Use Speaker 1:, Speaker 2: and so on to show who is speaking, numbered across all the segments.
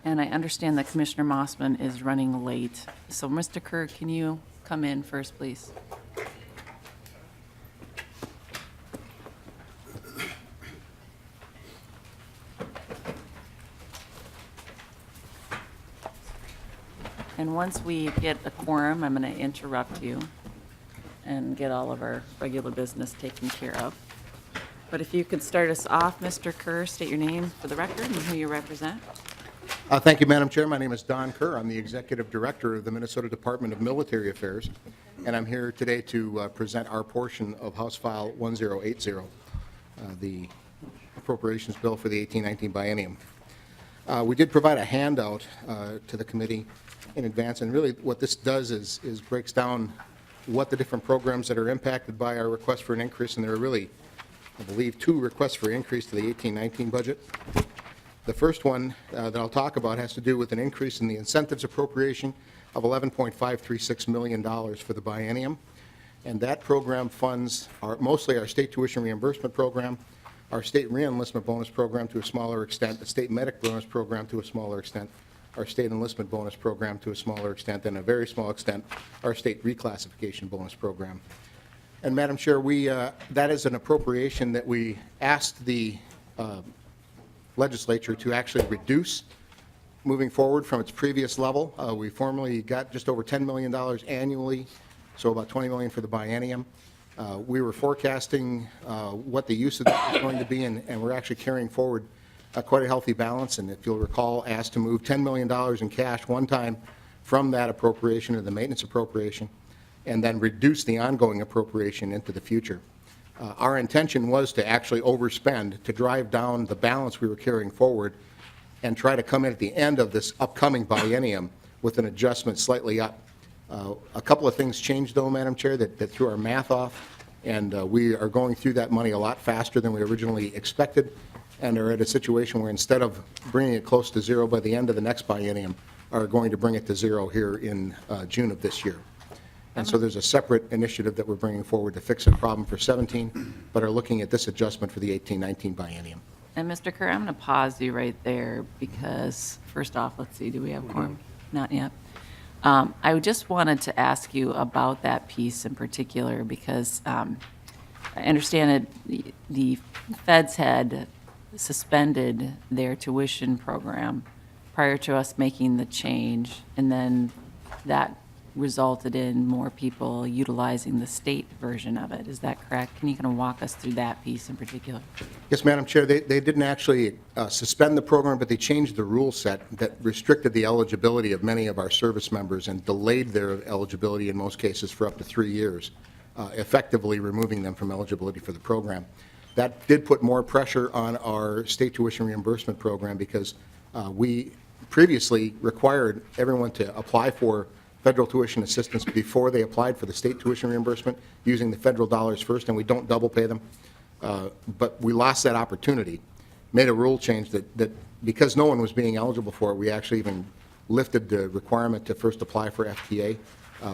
Speaker 1: And I understand that Commissioner Mossman is running late. So, Mr. Kerr, can you come in first, please? And once we get a quorum, I'm going to interrupt you and get all of our regular business taken care of. But if you could start us off, Mr. Kerr, state your name for the record and who you represent.
Speaker 2: Thank you, Madam Chair. My name is Don Kerr. I'm the Executive Director of the Minnesota Department of Military Affairs, and I'm here today to present our portion of House File 1080, the appropriations bill for the 18-19 biennium. We did provide a handout to the committee in advance, and really what this does is breaks down what the different programs that are impacted by our request for an increase, and there are really, I believe, 2 requests for increase to the 18-19 budget. The first one that I'll talk about has to do with an increase in the incentives appropriation of $11.536 million for the biennium, and that program funds mostly our state tuition reimbursement program, our state re-enlistment bonus program to a smaller extent, the state medic bonus program to a smaller extent, our state enlistment bonus program to a smaller extent, and a very small extent, our state reclassification bonus program. And Madam Chair, that is an appropriation that we asked the legislature to actually reduce moving forward from its previous level. We formerly got just over $10 million annually, so about $20 million for the biennium. We were forecasting what the use of that was going to be, and we're actually carrying forward quite a healthy balance, and if you'll recall, asked to move $10 million in cash one time from that appropriation or the maintenance appropriation, and then reduce the ongoing appropriation into the future. Our intention was to actually overspend to drive down the balance we were carrying forward and try to come in at the end of this upcoming biennium with an adjustment slightly up. A couple of things changed, though, Madam Chair, that threw our math off, and we are going through that money a lot faster than we originally expected, and are at a situation where instead of bringing it close to zero by the end of the next biennium, are going to bring it to zero here in June of this year. And so there's a separate initiative that we're bringing forward to fix a problem for 17, but are looking at this adjustment for the 18-19 biennium.
Speaker 1: And Mr. Kerr, I'm going to pause you right there because, first off, let's see, do we have quorum? Not yet. I just wanted to ask you about that piece in particular because I understand that the feds had suspended their tuition program prior to us making the change, and then that resulted in more people utilizing the state version of it. Is that correct? Can you kind of walk us through that piece in particular?
Speaker 2: Yes, Madam Chair. They didn't actually suspend the program, but they changed the rule set that restricted the eligibility of many of our service members and delayed their eligibility in most cases for up to 3 years, effectively removing them from eligibility for the program. That did put more pressure on our state tuition reimbursement program because we previously required everyone to apply for federal tuition assistance before they applied for the state tuition reimbursement using the federal dollars first, and we don't double pay them. But we lost that opportunity, made a rule change that because no one was being eligible for it, we actually even lifted the requirement to first apply for FTA.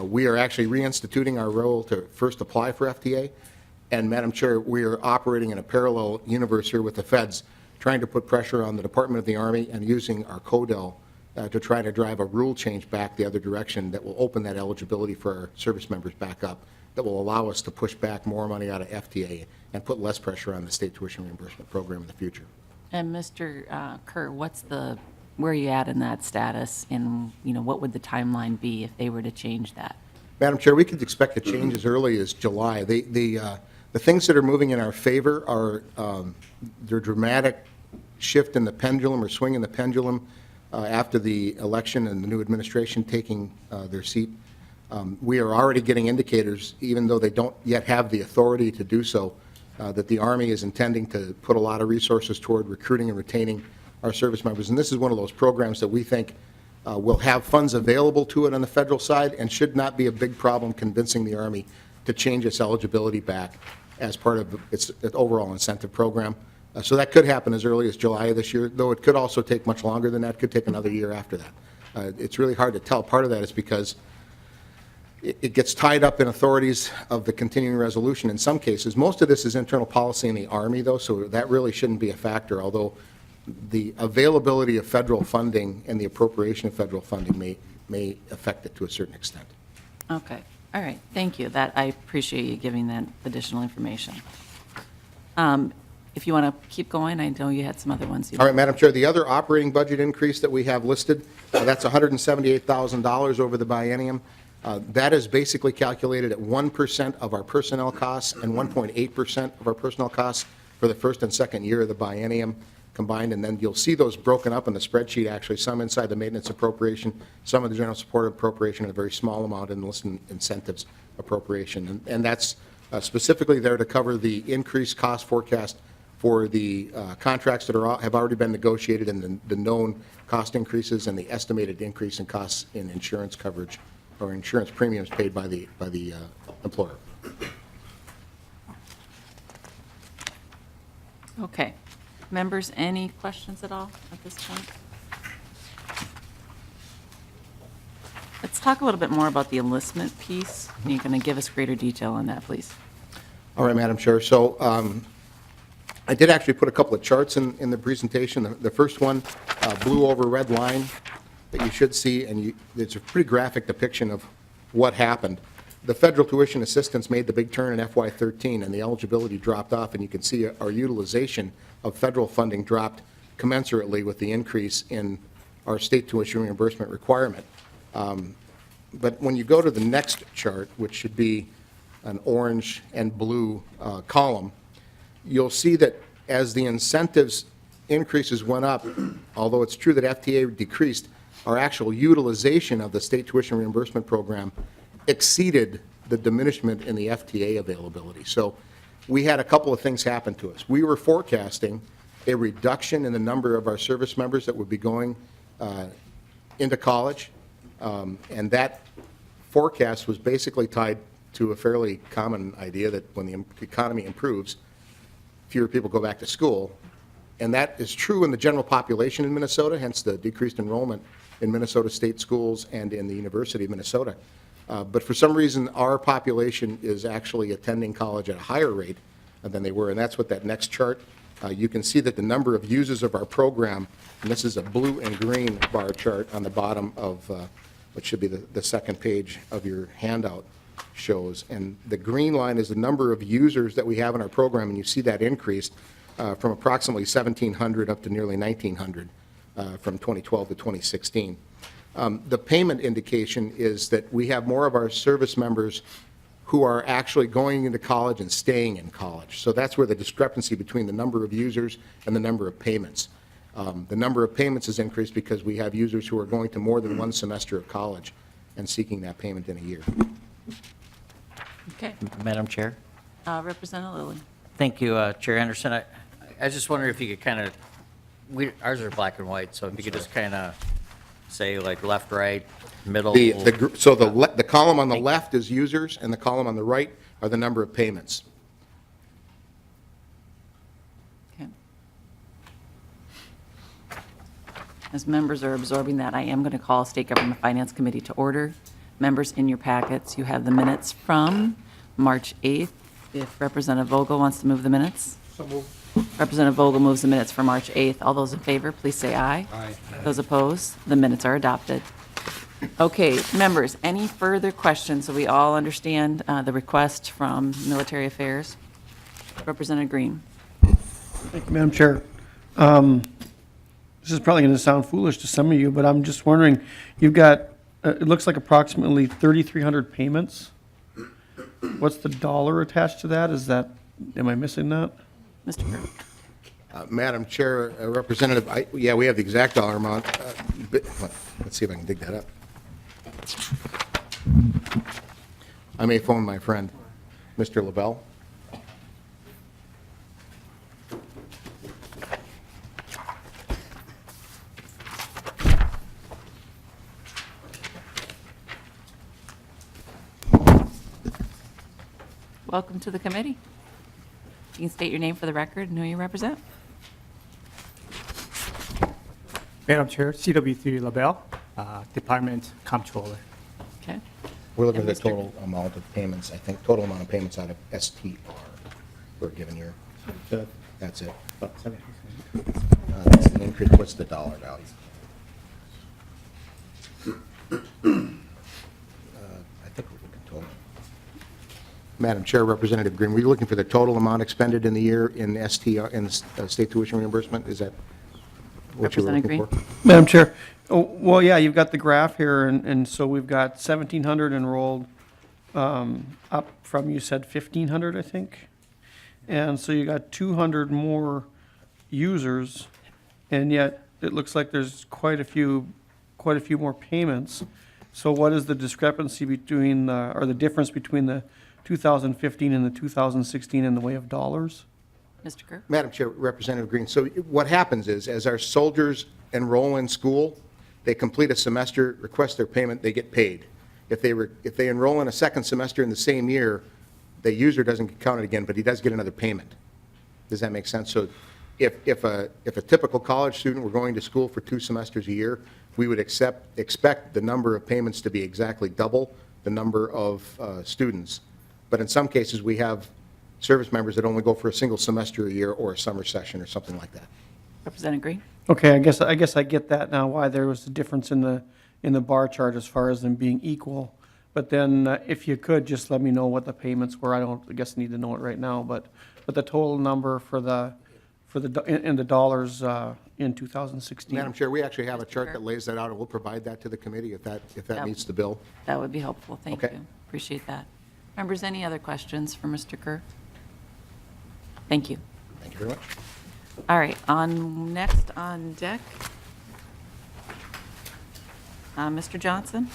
Speaker 2: We are actually reinstituting our role to first apply for FTA. And Madam Chair, we are operating in a parallel universe here with the feds, trying to put pressure on the Department of the Army and using our CODEL to try to drive a rule change back the other direction that will open that eligibility for our service members back up, that will allow us to push back more money out of FTA and put less pressure on the state tuition reimbursement program in the future.
Speaker 1: And Mr. Kerr, where are you at in that status, and what would the timeline be if they were to change that?
Speaker 2: Madam Chair, we could expect a change as early as July. The things that are moving in our favor are their dramatic shift in the pendulum or swing in the pendulum after the election and the new administration taking their seat. We are already getting indicators, even though they don't yet have the authority to do so, that the Army is intending to put a lot of resources toward recruiting and retaining our service members. And this is one of those programs that we think will have funds available to it on the federal side and should not be a big problem convincing the Army to change its eligibility back as part of its overall incentive program. So that could happen as early as July of this year, though it could also take much longer than that, could take another year after that. It's really hard to tell. Part of that is because it gets tied up in authorities of the continuing resolution in some cases. Most of this is internal policy in the Army, though, so that really shouldn't be a factor, although the availability of federal funding and the appropriation of federal funding may affect it to a certain extent.
Speaker 1: Okay, all right, thank you. I appreciate you giving that additional information. If you want to keep going, I know you had some other ones.
Speaker 2: All right, Madam Chair, the other operating budget increase that we have listed, that's $178,000 over the biennium. That is basically calculated at 1% of our personnel costs and 1.8% of our personnel costs for the first and second year of the biennium combined, and then you'll see those broken up in the spreadsheet, actually, some inside the maintenance appropriation, some of the general support appropriation, and a very small amount in enlistment incentives appropriation. And that's specifically there to cover the increased cost forecast for the contracts that have already been negotiated and the known cost increases and the estimated increase in costs in insurance coverage or insurance premiums paid by the employer.
Speaker 1: Okay. Members, any questions at all at this point? Let's talk a little bit more about the enlistment piece. You're going to give us greater detail on that, please.
Speaker 2: All right, Madam Chair. So I did actually put a couple of charts in the presentation. The first one, blue over red line that you should see, and it's a pretty graphic depiction of what happened. The federal tuition assistance made the big turn in FY13, and the eligibility dropped off, and you can see our utilization of federal funding dropped commensurately with the increase in our state tuition reimbursement requirement. But when you go to the next chart, which should be an orange and blue column, you'll see that as the incentives increases went up, although it's true that FTA decreased, our actual utilization of the state tuition reimbursement program exceeded the diminishment in the FTA availability. So we had a couple of things happen to us. We were forecasting a reduction in the number of our service members that would be going into college, and that forecast was basically tied to a fairly common idea that when the economy improves, fewer people go back to school. And that is true in the general population in Minnesota, hence the decreased enrollment in Minnesota state schools and in the University of Minnesota. But for some reason, our population is actually attending college at a higher rate than they were, and that's what that next chart. You can see that the number of users of our program, and this is a blue and green bar chart on the bottom of what should be the second page of your handout, shows. And the green line is the number of users that we have in our program, and you see that increased from approximately 1,700 up to nearly 1,900 from 2012 to 2016. The payment indication is that we have more of our service members who are actually going into college and staying in college. So that's where the discrepancy between the number of users and the number of payments. The number of payments has increased because we have users who are going to more than one semester of college and seeking that payment in a year.
Speaker 1: Okay.
Speaker 3: Madam Chair?
Speaker 1: Representative Lilly.
Speaker 3: Thank you, Chair Anderson. I just wonder if you could kind of, ours are black and white, so if you could just kind of say like left, right, middle.
Speaker 2: So the column on the left is users, and the column on the right are the number of payments.
Speaker 1: Okay. As members are absorbing that, I am going to call State Government Finance Committee to order. Members, in your packets, you have the minutes from March 8th. If Representative Vogel wants to move the minutes.
Speaker 4: So moved.
Speaker 1: Representative Vogel moves the minutes for March 8th. All those in favor, please say aye.
Speaker 4: Aye.
Speaker 1: Those opposed, the minutes are adopted. Okay, members, any further questions so we all understand the request from Military Affairs? Representative Green.
Speaker 4: Thank you, Madam Chair. This is probably going to sound foolish to some of you, but I'm just wondering, you've got, it looks like approximately 3,300 payments. What's the dollar attached to that? Is that, am I missing that?
Speaker 1: Mr. Kirk.
Speaker 2: Madam Chair, Representative, yeah, we have the exact dollar amount. Let's see if I can dig that up. I may phone my friend, Mr. LaBelle.
Speaker 1: Welcome to the committee. You can state your name for the record and who you represent.
Speaker 5: Madam Chair, CW3 LaBelle, Department Comptroller.
Speaker 1: Okay.
Speaker 2: We're looking at the
Speaker 5: And Mr.
Speaker 2: total amount of payments, I think, total amount of payments out of STR for a given year. That's it. That's the increase. What's the dollar value? I think we're looking total. Madam Chair, Representative Green, were you looking for the total amount expended in the year in STR, in state tuition reimbursement? Is that what you were looking
Speaker 1: Representative
Speaker 2: for?
Speaker 4: Madam Chair, oh, well, yeah, you've got the graph here, and so we've got 1,700 enrolled, up from, you said 1,500, I think? And so you got 200 more users, and yet it looks like there's quite a few more payments. So what is the discrepancy between, or the difference between the 2015 and the 2016 in the way of dollars?
Speaker 1: Mr. Kerr?
Speaker 2: Madam Chair, Representative Green, so what happens is, as our soldiers enroll in school, they complete a semester, request their payment, they get paid. If they enroll in a second semester in the same year, the user doesn't get counted again, but he does get another payment. Does that make sense? So if a typical college student were going to school for 2 semesters a year, we would expect the number of payments to be exactly double the number of students. But in some cases, we have service members that only go for a single semester a year or a summer session or something like that.
Speaker 1: Representative Green?
Speaker 4: Okay, I guess I get that now, why there was a difference in the bar chart as far as them being equal. But then, if you could, just let me know what the payments were. I guess need to know it right now, but the total number for the dollars in 2016.
Speaker 2: Madam Chair, we actually have a chart that lays that out, and we'll provide that to the committee if that meets the bill.
Speaker 1: That would be helpful. Thank
Speaker 2: Okay.
Speaker 1: you. Appreciate that. Members, any other questions for Mr. Kerr? Thank you.
Speaker 2: Thank you very much.
Speaker 1: All right, next on deck, Mr. Johnson?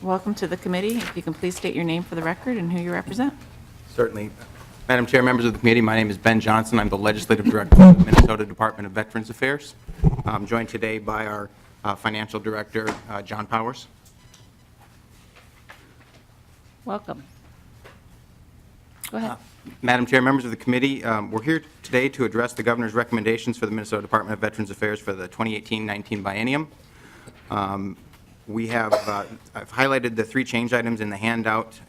Speaker 1: Welcome to the committee. If you can please state your name for the record and who you represent.
Speaker 6: Certainly. Madam Chair, members of the committee, my name is Ben Johnson. I'm the Legislative Director of the Minnesota Department of Veterans Affairs. I'm joined today by our Financial Director, John Powers.
Speaker 1: Welcome. Go ahead.
Speaker 6: Madam Chair, members of the committee, we're here today to address the governor's recommendations for the Minnesota Department of Veterans Affairs for the 2018-19 biennium. I've highlighted the 3 change items in the handout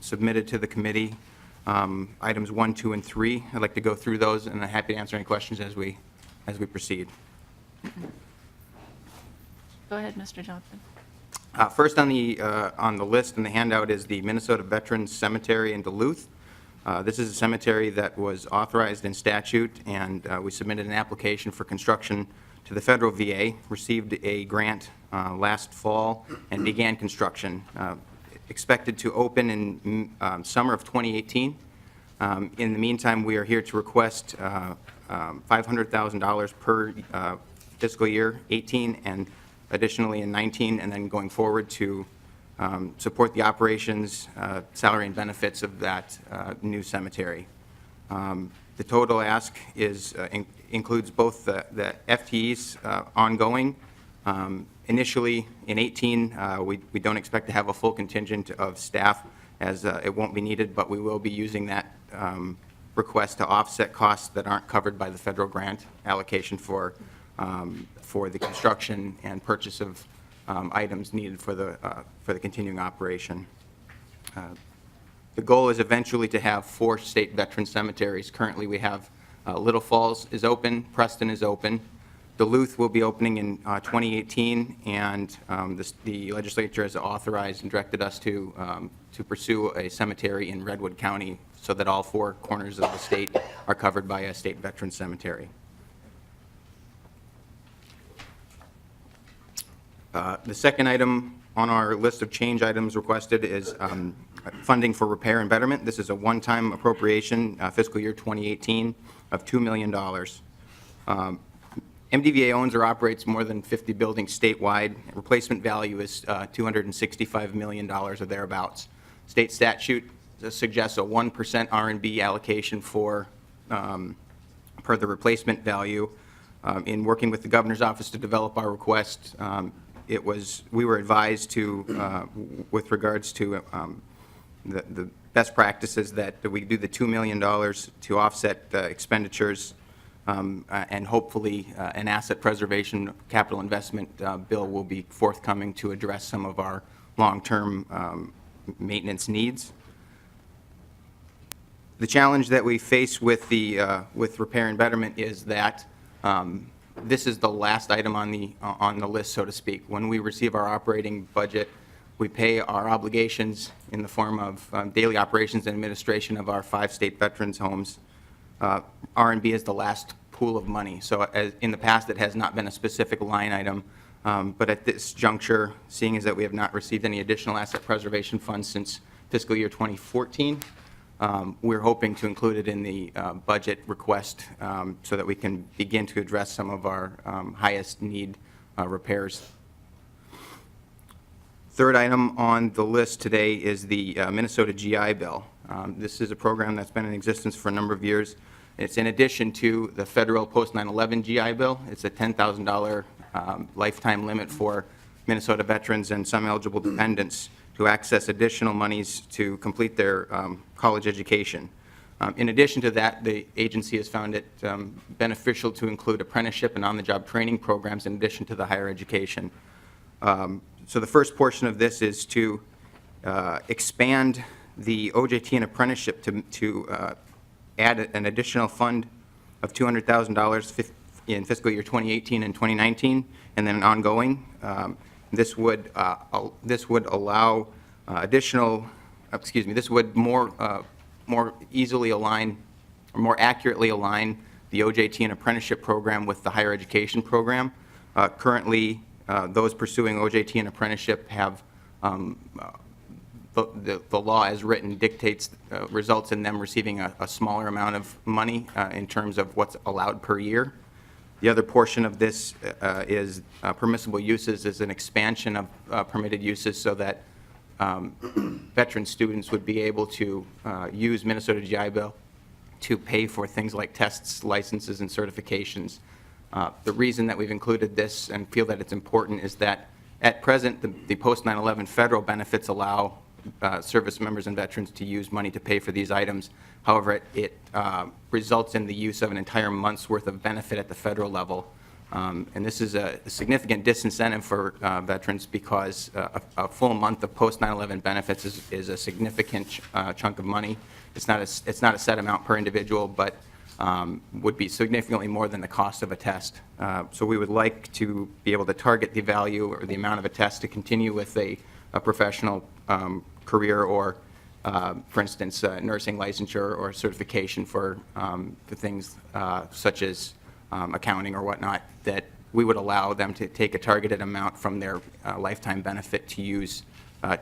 Speaker 6: submitted to the committee, items 1, 2, and 3. I'd like to go through those, and I'm happy to answer any questions as we proceed.
Speaker 1: Go ahead, Mr. Johnson.
Speaker 6: First on the list in the handout is the Minnesota Veterans Cemetery in Duluth. This is a cemetery that was authorized in statute, and we submitted an application for construction to the federal VA, received a grant last fall, and began construction. Expected to open in summer of 2018. In the meantime, we are here to request $500,000 per fiscal year 18 and additionally in 19, and then going forward to support the operations, salary and benefits of that new cemetery. The total ask includes both the FTEs ongoing. Initially, in 18, we don't expect to have a full contingent of staff as it won't be needed, but we will be using that request to offset costs that aren't covered by the federal grant allocation for the construction and purchase of items needed for the continuing operation. The goal is eventually to have 4 state veteran cemeteries. Currently, we have Little Falls is open, Preston is open, Duluth will be opening in 2018, and the legislature has authorized and directed us to pursue a cemetery in Redwood County so that all 4 corners of the state are covered by a state veteran cemetery. The second item on our list of change items requested is funding for repair and betterment. This is a one-time appropriation, fiscal year 2018, of $2 million. MDVA owns or operates more than 50 buildings statewide. Replacement value is $265 million or thereabouts. State statute suggests a 1% R&B allocation per the replacement value. In working with the governor's office to develop our request, we were advised to, with regards to the best practices, that we do the $2 million to offset expenditures, and hopefully an asset preservation capital investment bill will be forthcoming to address some of our long-term maintenance needs. The challenge that we face with with repair and betterment is that this is the last item on the list, so to speak. When we receive our operating budget, we pay our obligations in the form of daily operations and administration of our 5 state veterans homes. R&B is the last pool of money. So in the past, it has not been a specific line item, but at this juncture, seeing as that we have not received any additional asset preservation funds since fiscal year 2014, we're hoping to include it in the budget request so that we can begin to address some of our highest need repairs. Third item on the list today is the Minnesota GI Bill. This is a program that's been in existence for a number of years. It's in addition to the federal post 9/11 GI Bill. It's a $10,000 lifetime limit for Minnesota veterans and some eligible dependents to access additional monies to complete their college education. In addition to that, the agency has found it beneficial to include apprenticeship and on-the-job training programs in addition to the higher education. So the first portion of this is to expand the OJT and apprenticeship to add an additional fund of $200,000 in fiscal year 2018 and 2019, and then ongoing. This would allow additional, this would more easily align, or more accurately align the OJT and apprenticeship program with the higher education program. Currently, those pursuing OJT and apprenticeship have, the law as written dictates, results in them receiving a smaller amount of money in terms of what's allowed per year. The other portion of this is permissible uses, is an expansion of permitted uses so that veteran students would be able to use Minnesota GI Bill to pay for things like tests, licenses, and certifications. The reason that we've included this and feel that it's important is that at present, the post 9/11 federal benefits allow service members and veterans to use money to pay for these items. However, it results in the use of an entire month's worth of benefit at the federal level. And this is a significant disincentive for veterans because a full month of post 9/11 benefits is a significant chunk of money. It's not a set amount per individual, but would be significantly more than the cost of a test. So we would like to be able to target the value or the amount of a test to continue with a professional career or, for instance, nursing licensure or certification for things such as accounting or whatnot, that we would allow them to take a targeted amount from their lifetime benefit to use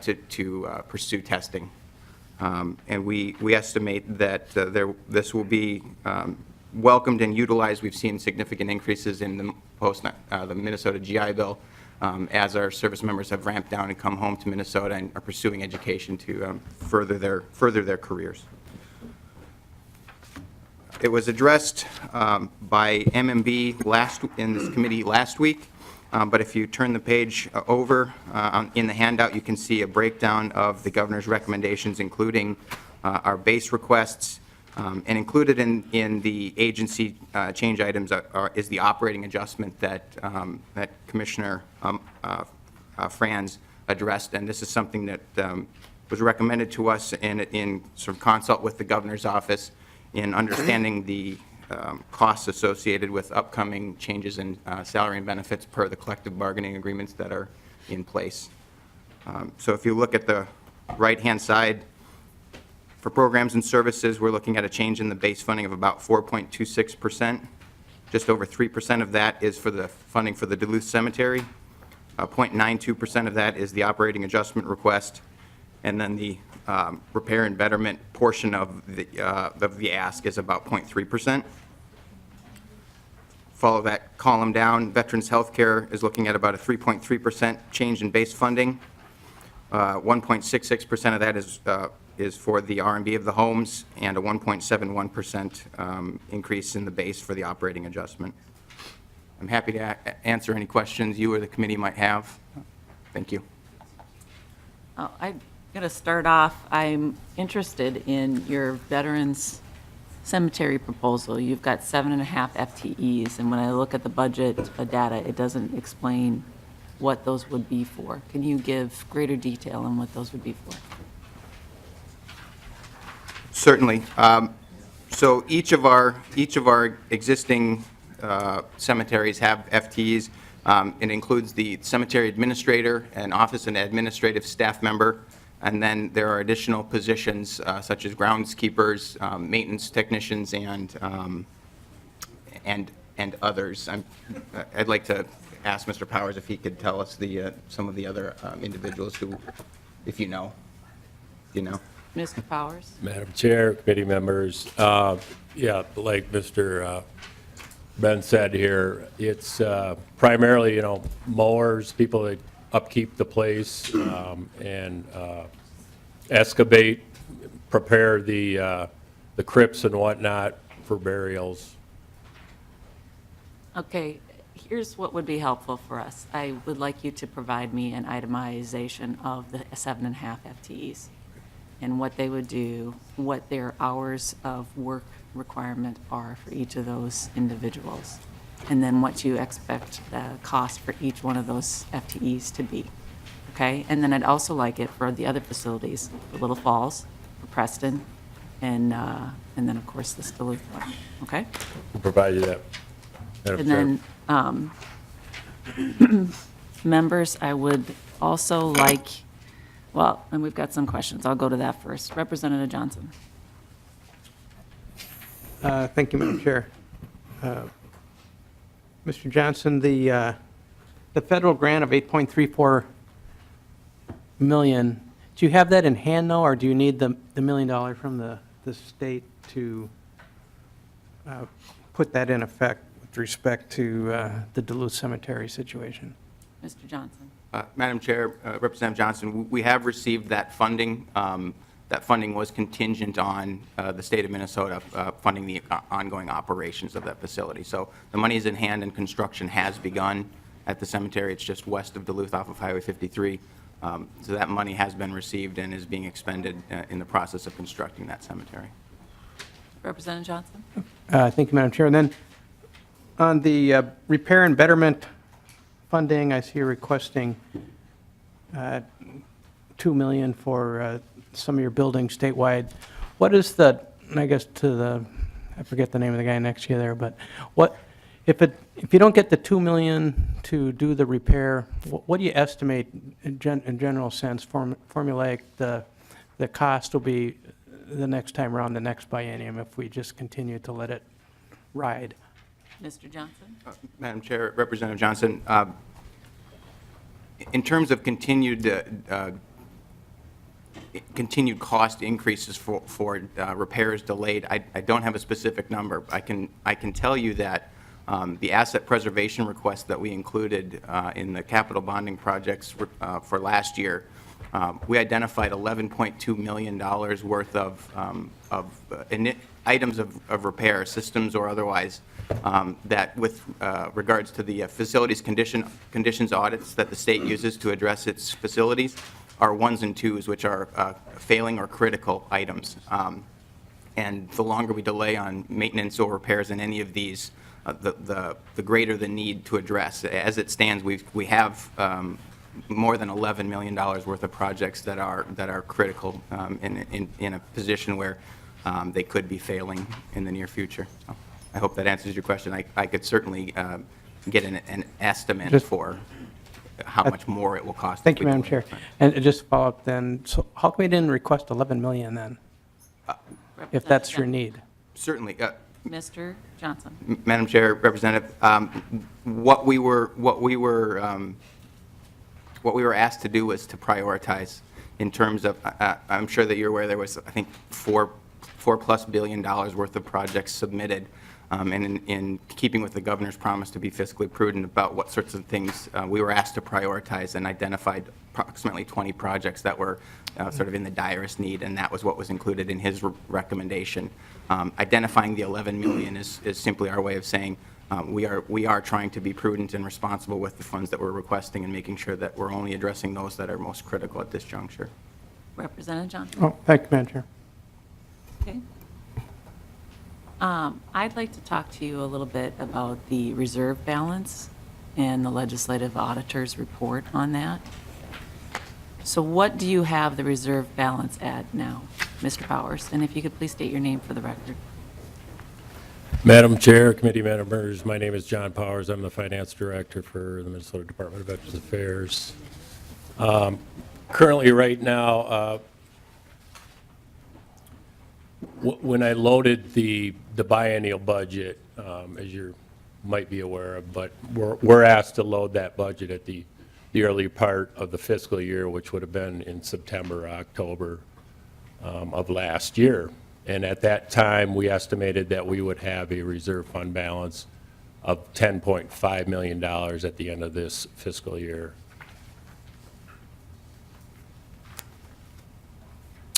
Speaker 6: to pursue testing. And we estimate that this will be welcomed and utilized. We've seen significant increases in the Minnesota GI Bill as our service members have ramped down and come home to Minnesota and are pursuing education to further their careers. It was addressed by MMB in this committee last week, but if you turn the page over in the handout, you can see a breakdown of the governor's recommendations, including our base requests, and included in the agency change items is the operating adjustment that Commissioner Franz addressed, and this is something that was recommended to us in sort of consult with the governor's office in understanding the costs associated with upcoming changes in salary and benefits per the collective bargaining agreements that are in place. So if you look at the right-hand side, for programs and services, we're looking at a change in the base funding of about 4.26%. Just over 3% of that is for the funding for the Duluth Cemetery. 0.92% of that is the operating adjustment request. And then the repair and betterment portion of the ask is about 0.3%. Follow that column down, Veterans Healthcare is looking at about a 3.3% change in base funding. 1.66% of that is for the R&B of the homes, and a 1.71% increase in the base for the operating adjustment. I'm happy to answer any questions you or the committee might have. Thank you.
Speaker 1: I'm going to start off, I'm interested in your Veterans Cemetery proposal. You've got 7.5 FTEs, and when I look at the budget data, it doesn't explain what those would be for. Can you give greater detail on what those would be for?
Speaker 6: Certainly. So each of our existing cemeteries have FTEs. It includes the cemetery administrator, an office and administrative staff member, and then there are additional positions such as groundskeepers, maintenance technicians, and others. I'd like to ask Mr. Powers if he could tell us some of the other individuals who, if you know.
Speaker 1: Mr. Powers?
Speaker 7: Madam Chair, committee members, yeah, like Mr. Ben said here, it's primarily, mowers, people that upkeep the place, and excavate, prepare the crypts and whatnot for burials.
Speaker 1: Okay, here's what would be helpful for us. I would like you to provide me an itemization of the 7.5 FTEs and what they would do, what their hours of work requirement are for each of those individuals, and then what you expect the cost for each one of those FTEs to be, okay? And then I'd also like it for the other facilities, for Little Falls, for Preston, and then, of course, this Duluth one, okay?
Speaker 7: We'll provide you that, Madam Chair.
Speaker 1: And then, members, I would also like, well, and we've got some questions. I'll go to that first. Representative Johnson.
Speaker 8: Thank you, Madam Chair. Mr. Johnson, the federal grant of $8.34 million, do you have that in hand now, or do you need the $1 million from the state to put that in effect with respect to the Duluth Cemetery situation?
Speaker 1: Mr. Johnson.
Speaker 6: Madam Chair, Representative Johnson, we have received that funding. That funding was contingent on the state of Minnesota funding the ongoing operations of that facility. So the money is in hand and construction has begun at the cemetery. It's just west of Duluth off of Highway 53. So that money has been received and is being expended in the process of constructing that cemetery.
Speaker 1: Representative Johnson.
Speaker 8: Thank you, Madam Chair. And then on the repair and betterment funding, I see you're requesting $2 million for some of your buildings statewide. What is the, I guess I forget the name of the guy next to you there, but what, if you don't get the $2 million to do the repair, what do you estimate in general sense, formulaic, the cost will be the next time around, the next biennium, if we just continue to let it ride?
Speaker 1: Mr. Johnson.
Speaker 6: Madam Chair, Representative Johnson, in terms of continued cost increases for repairs delayed, I don't have a specific number. I can tell you that the asset preservation request that we included in the capital bonding projects for last year, we identified $11.2 million worth of items of repair, systems or otherwise, that with regards to the facilities conditions audits that the state uses to address its facilities, are ones and twos, which are failing or critical items. And the longer we delay on maintenance or repairs in any of these, the greater the need to address. As it stands, we have more than $11 million worth of projects that are critical in a position where they could be failing in the near future. So I hope that answers your question. I could certainly get an estimate for how much more it will cost.
Speaker 8: Thank you, Madam Chair. And just to follow up then, so how come we didn't request $11 million then, if that's your need?
Speaker 6: Certainly.
Speaker 1: Mr. Johnson.
Speaker 6: Madam Chair, Representative, what we were asked to do was to prioritize in terms of, I'm sure that you're aware there was, I think, $4+ billion worth of projects submitted, and in keeping with the governor's promise to be fiscally prudent about what sorts of things we were asked to prioritize, and identified approximately 20 projects that were sort of in the direst need, and that was what was included in his recommendation. Identifying the $11 million is simply our way of saying we are trying to be prudent and responsible with the funds that we're requesting and making sure that we're only addressing those that are most critical at this juncture.
Speaker 1: Representative Johnson?
Speaker 8: Oh, thank you, Madam Chair.
Speaker 1: Okay. I'd like to talk to you a little bit about the reserve balance and the legislative auditor's report on that. So what do you have the reserve balance at now, Mr. Powers? And if you could please state your name for the record.
Speaker 7: Madam Chair, committee members, my name is John Powers. I'm the finance director for the Minnesota Department of Veterans Affairs. Currently, right now, when I loaded the biennial budget, as you might be aware of, but we're asked to load that budget at the early part of the fiscal year, which would have been in September, October of last year. And at that time, we estimated that we would have a reserve fund balance of $10.5 million at the end of this fiscal year.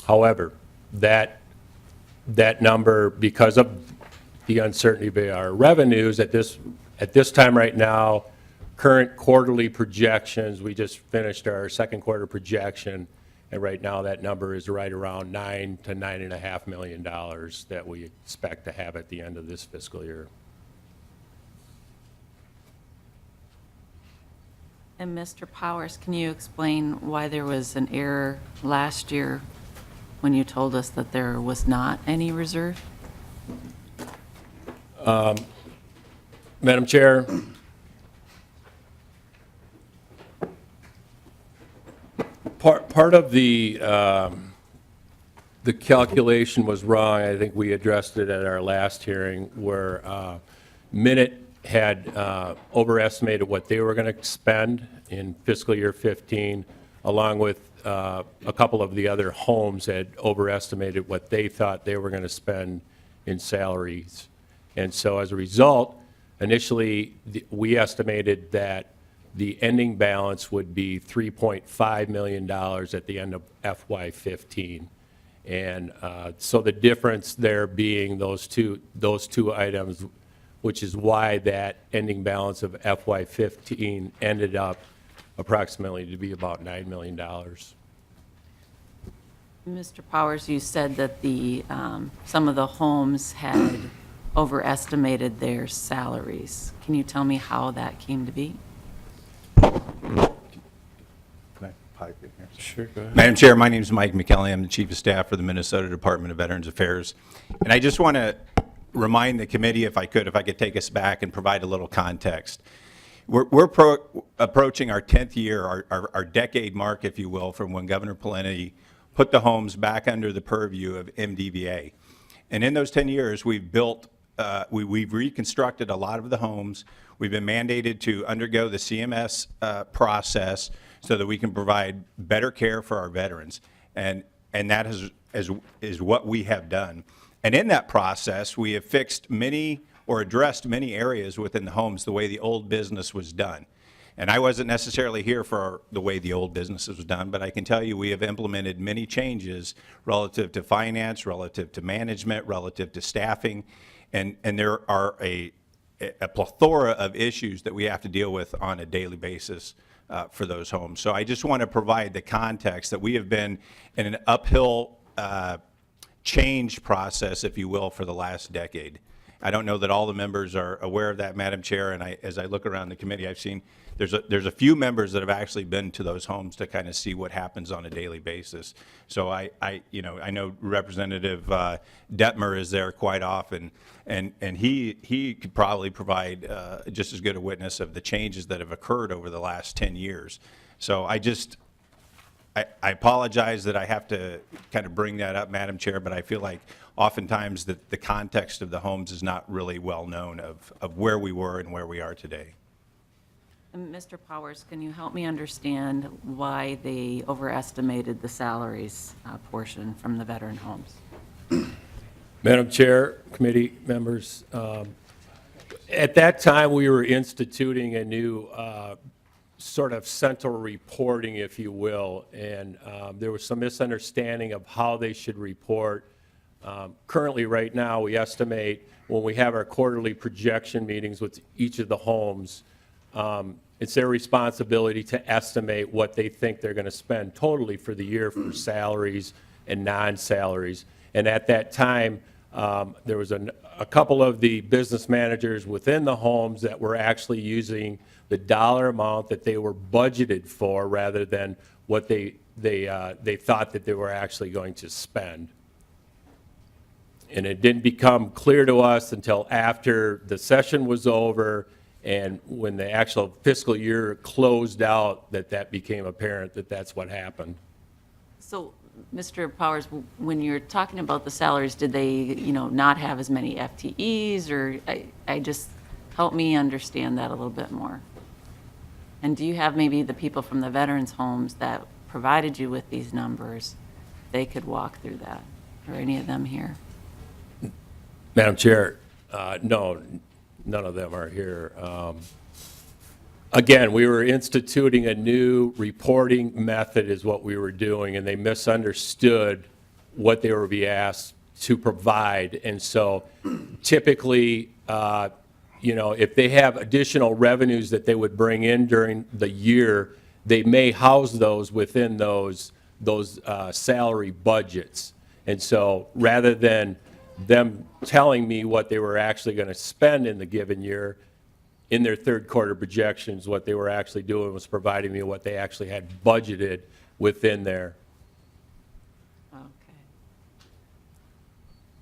Speaker 7: However, that number, because of the uncertainty of our revenues at this time right now, current quarterly projections, we just finished our second quarter projection, and right now that number is right around $9 to $9.5 million that we expect to have at the end of this fiscal year.
Speaker 1: And Mr. Powers, can you explain why there was an error last year when you told us that there was not any reserve?
Speaker 7: Madam Chair, part of the calculation was wrong. I think we addressed it at our last hearing where Minute had overestimated what they were going to spend in fiscal year 15, along with a couple of the other homes had overestimated what they thought they were going to spend in salaries. And so as a result, initially, we estimated that the ending balance would be $3.5 million at the end of FY15. And so the difference there being those two items, which is why that ending balance of FY15 ended up approximately to be about $9 million.
Speaker 1: Mr. Powers, you said that some of the homes had overestimated their salaries. Can you tell me how that came to be?
Speaker 7: Sure, go ahead.
Speaker 9: Madam Chair, my name is Mike McKelly. I'm the Chief of Staff for the Minnesota Department of Veterans Affairs. And I just want to remind the committee, if I could take us back and provide a little context. We're approaching our 10th year, our decade mark, if you will, from when Governor Pawlenty put the homes back under the purview of MDVA. And in those 10 years, we've built, we've reconstructed a lot of the homes. We've been mandated to undergo the CMS process so that we can provide better care for our veterans. And that is what we have done. And in that process, we have fixed many or addressed many areas within the homes the way the old business was done. And I wasn't necessarily here for the way the old business was done, but I can tell you we have implemented many changes relative to finance, relative to management, relative to staffing, and there are a plethora of issues that we have to deal with on a daily basis for those homes. So I just want to provide the context that we have been in an uphill change process, if you will, for the last decade. I don't know that all the members are aware of that, Madam Chair, and as I look around the committee, I've seen there's a few members that have actually been to those homes to kind of see what happens on a daily basis. So I know Representative Detmer is there quite often, and he could probably provide just as good a witness of the changes that have occurred over the last 10 years. So I apologize that I have to kind of bring that up, Madam Chair, but I feel like oftentimes that the context of the homes is not really well known of where we were and where we are today.
Speaker 1: And Mr. Powers, can you help me understand why they overestimated the salaries portion from the veteran homes?
Speaker 7: Madam Chair, committee members, at that time, we were instituting a new sort of central reporting, if you will, and there was some misunderstanding of how they should report Currently, right now, we estimate when we have our quarterly projection meetings with each of the homes, it's their responsibility to estimate what they think they're going to spend totally for the year for salaries and non-salaries. And at that time, there was a couple of the business managers within the homes that were actually using the dollar amount that they were budgeted for rather than what they thought that they were actually going to spend. And it didn't become clear to us until after the session was over and when the actual fiscal year closed out that that became apparent that that's what happened.
Speaker 1: So, Mr. Powers, when you're talking about the salaries, did they, not have as many FTEs, or I just, help me understand that a little bit more. And do you have maybe the people from the veterans' homes that provided you with these numbers, they could walk through that, or any of them here?
Speaker 7: Madam Chair, no, none of them are here. Again, we were instituting a new reporting method is what we were doing, and they misunderstood what they were being asked to provide. And so typically, if they have additional revenues that they would bring in during the year, they may house those within those salary budgets. And so rather than them telling me what they were actually going to spend in the given year, in their third quarter projections, what they were actually doing was providing me what they actually had budgeted within there.
Speaker 1: Okay.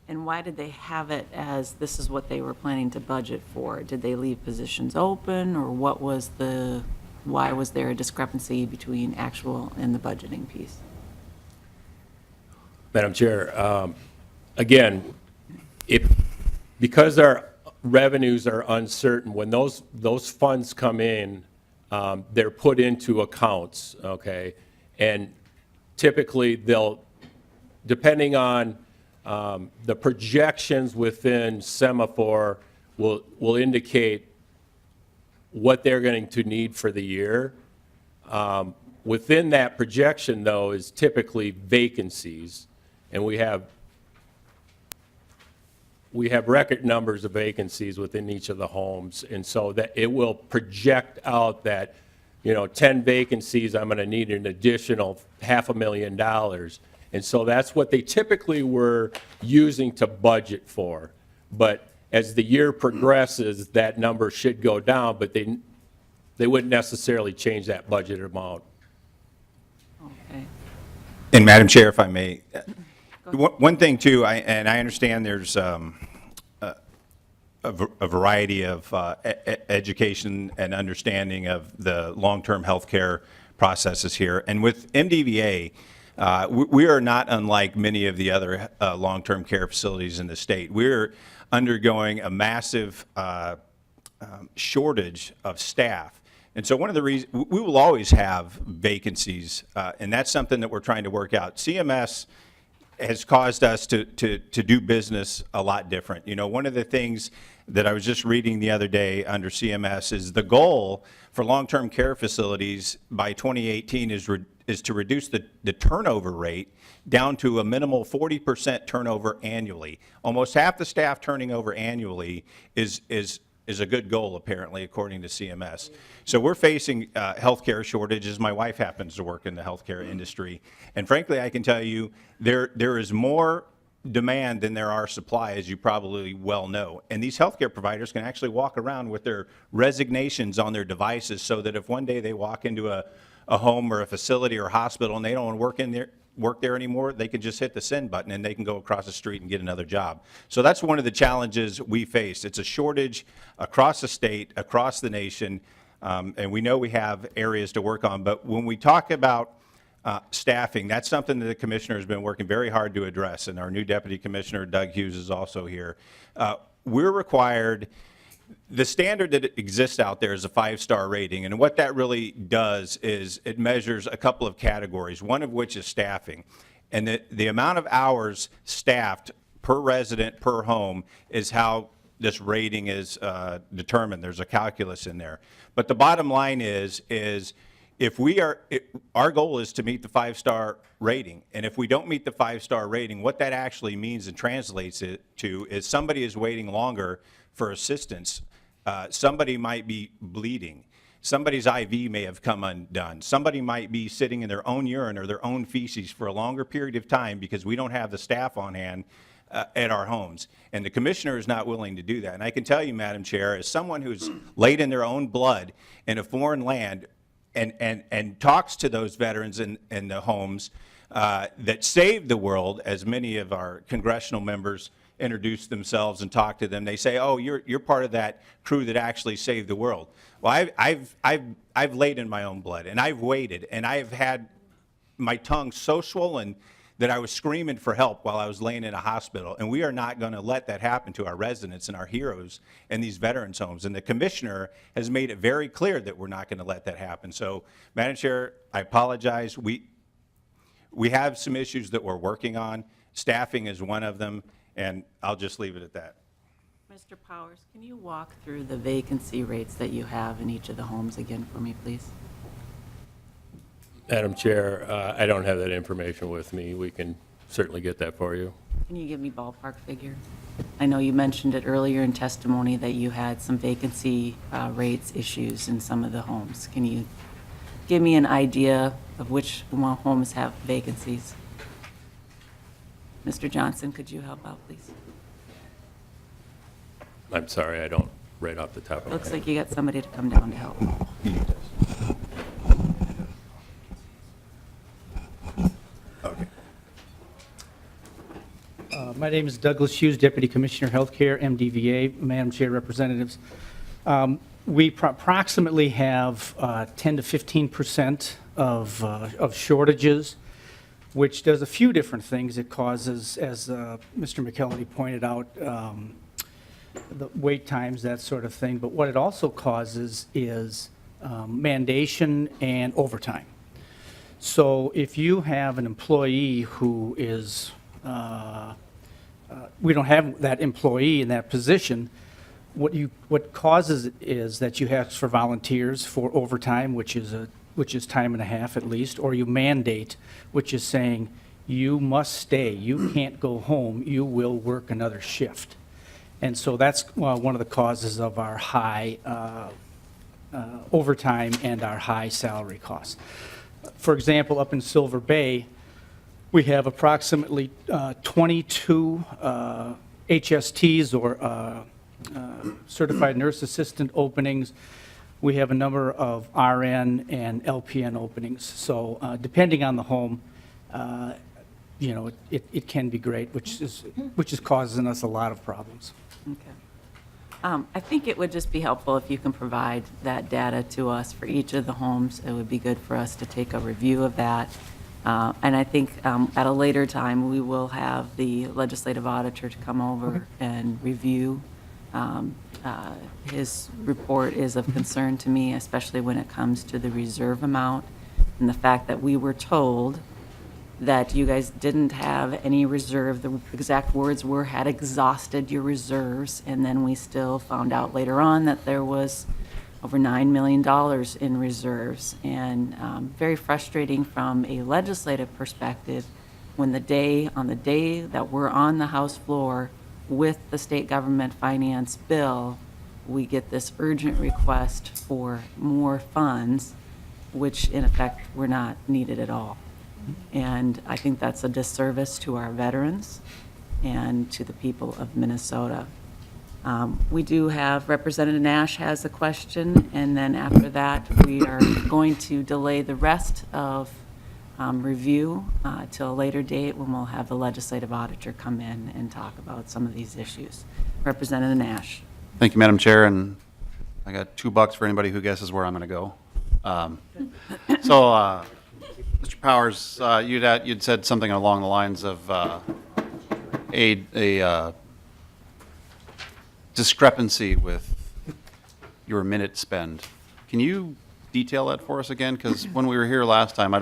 Speaker 1: And why did they have it as this is what they were planning to budget for? Did they leave positions open, or why was there a discrepancy between actual and the budgeting piece?
Speaker 7: Madam Chair, again, because our revenues are uncertain, when those funds come in, they're put into accounts, okay? And typically, depending on the projections within Semaphore will indicate what they're going to need for the year. Within that projection, though, is typically vacancies, and we have record numbers of vacancies within each of the homes, and so that it will project out that, 10 vacancies, I'm going to need an additional $500,000. And so that's what they typically were using to budget for. But as the year progresses, that number should go down, but they wouldn't necessarily change that budget amount.
Speaker 1: Okay.
Speaker 9: And Madam Chair, if I may, one thing too, I understand there's a variety of education and understanding of the long-term health care processes here. And with MDVA, we are not unlike many of the other long-term care facilities in the state. We're undergoing a massive shortage of staff. And so one of the reasons, we will always have vacancies, and that's something that we're trying to work out. CMS has caused us to do business a lot different. One of the things that I was just reading the other day under CMS is the goal for long-term care facilities by 2018 is to reduce the turnover rate down to a minimal 40% turnover annually. Almost half the staff turning over annually is a good goal, apparently, according to CMS. So we're facing healthcare shortages. My wife happens to work in the healthcare industry. And frankly, I can tell you, there is more demand than there are supply, as you probably well know. And these healthcare providers can actually walk around with their resignations on their devices so that if one day they walk into a home or a facility or a hospital and they don't want to work there anymore, they can just hit the send button and they can go across the street and get another job. So that's one of the challenges we face. It's a shortage across the state, across the nation, and we know we have areas to work on. But when we talk about staffing, that's something that the commissioner has been working very hard to address, and our new deputy commissioner, Doug Hughes, is also here. We're required, the standard that exists out there is a 5-star rating, and what that really does is it measures a couple of categories, one of which is staffing. And the amount of hours staffed per resident, per home, is how this rating is determined. There's a calculus in there. But the bottom line is if our goal is to meet the 5-star rating, and if we don't meet the 5-star rating, what that actually means and translates it to is somebody is waiting longer for assistance. Somebody might be bleeding. Somebody's IV may have come undone. Somebody might be sitting in their own urine or their own feces for a longer period of time because we don't have the staff on hand at our homes. And the commissioner is not willing to do that. And I can tell you, Madam Chair, as someone who's laid in their own blood in a foreign land and talks to those veterans in the homes that saved the world, as many of our congressional members introduce themselves and talk to them, they say, "Oh, you're part of that crew that actually saved the world." Well, I've laid in my own blood, and I've waited, and I've had my tongue so swollen that I was screaming for help while I was laying in a hospital. And we are not going to let that happen to our residents and our heroes in these veterans' homes. And the commissioner has made it very clear that we're not going to let that happen. So, Madam Chair, I apologize. We have some issues that we're working on. Staffing is one of them, and I'll just leave it at that.
Speaker 1: Mr. Powers, can you walk through the vacancy rates that you have in each of the homes again for me, please?
Speaker 7: Madam Chair, I don't have that information with me. We can certainly get that for you.
Speaker 1: Can you give me ballpark figure? I know you mentioned it earlier in testimony that you had some vacancy rates issues in some of the homes. Can you give me an idea of which homes have vacancies? Mr. Johnson, could you help out, please?
Speaker 7: I'm sorry, I don't right off the top of my head.
Speaker 1: Looks like you got somebody to come down to help.
Speaker 7: Okay.
Speaker 10: My name is Douglas Hughes, Deputy Commissioner Healthcare, MDVA, Madam Chair, Representatives. We approximately have 10 to 15% of shortages, which does a few different things. It causes, as Mr. McKelvey pointed out, the wait times, that sort of thing. But what it also causes is mandation and overtime. So if you have an employee who is, we don't have that employee in that position, what causes it is that you ask for volunteers for overtime, which is time and a half at least, or you mandate, which is saying you must stay, you can't go home, you will work another shift. And so that's one of the causes of our high overtime and our high salary costs. For example, up in Silver Bay, we have approximately 22 HSTs or certified nurse assistant openings. We have a number of RN and LPN openings. So depending on the home, you know, it can be great, which is causing us a lot of problems.
Speaker 1: Okay. I think it would just be helpful if you can provide that data to us for each of the homes. It would be good for us to take a review of that. And I think at a later time, we will have the legislative auditor to come over and review. His report is of concern to me, especially when it comes to the reserve amount and the fact that we were told that you guys didn't have any reserve. The exact words were, had exhausted your reserves, and then we still found out later on that there was over $9 million in reserves. And very frustrating from a legislative perspective when on the day that we're on the House floor with the state government finance bill, we get this urgent request for more funds, which in effect were not needed at all. And I think that's a disservice to our veterans and to the people of Minnesota. We do have, Representative Nash has a question, and then after that, we are going to delay the rest of review till a later date when we'll have the legislative auditor come in and talk about some of these issues. Representative Nash.
Speaker 11: Thank you, Madam Chair, and I got $2 for anybody who guesses where I'm going to go. Mr. Powers, you'd said something along the lines of a discrepancy with your minute spend. Can you detail that for us again? Because when we were here last time,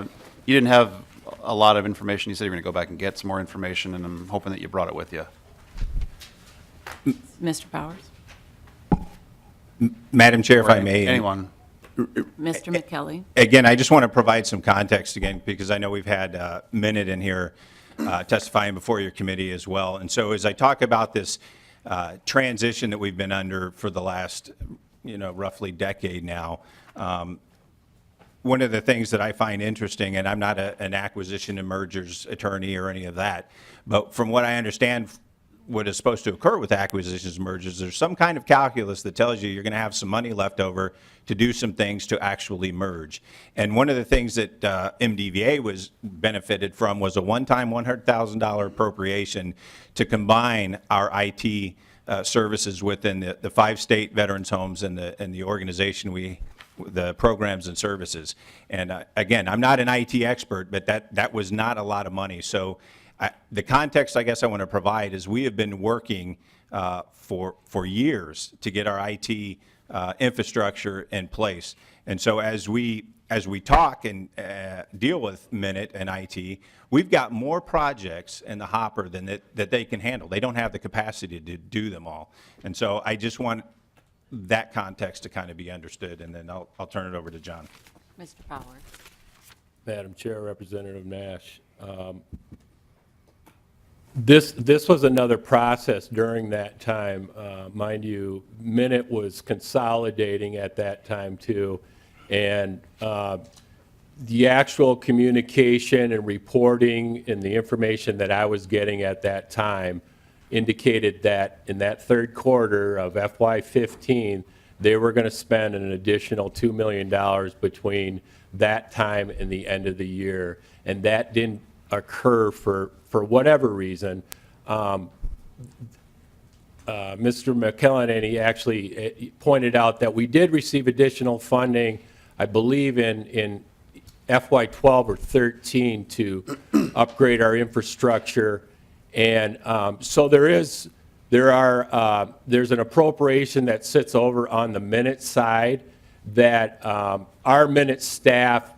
Speaker 11: you didn't have a lot of information. You said you were going to go back and get some more information, and I'm hoping that you brought it with you.
Speaker 1: Mr. Powers?
Speaker 9: Madam Chair, if I
Speaker 11: Or
Speaker 9: may.
Speaker 11: Anyone.
Speaker 1: Mr. McKelly?
Speaker 9: Again, I just want to provide some context again, because I know we've had Minute in here testifying before your committee as well. And so as I talk about this transition that we've been under for the last, roughly decade now, one of the things that I find interesting, and I'm not an acquisition and mergers attorney or any of that, but from what I understand, what is supposed to occur with acquisitions and mergers, there's some kind of calculus that tells you you're going to have some money left over to do some things to actually merge. And one of the things that MDVA was benefited from was a one-time $100,000 appropriation to combine our IT services within the 5 state veterans homes and the organization the programs and services. And again, I'm not an IT expert, but that was not a lot of money. So the context I guess I want to provide is we have been working for years to get our IT infrastructure in place. And so as we talk and deal with Minute and IT, we've got more projects in the hopper than that they can handle. They don't have the capacity to do them all. And so I just want that context to kind of be understood, and then I'll turn it over to John.
Speaker 1: Mr. Powers?
Speaker 7: Madam Chair, Representative Nash. This was another process during that time. Mind you, Minute was consolidating at that time too, and the actual communication and reporting and the information that I was getting at that time indicated that in that third quarter of FY15, they were going to spend an additional $2 million between that time and the end of the year, and that didn't occur for whatever reason. Mr. McKellen, and he actually pointed out that we did receive additional funding, I believe in FY12 or 13, to upgrade our infrastructure. And so there's an appropriation that sits over on the Minute side that our Minute staff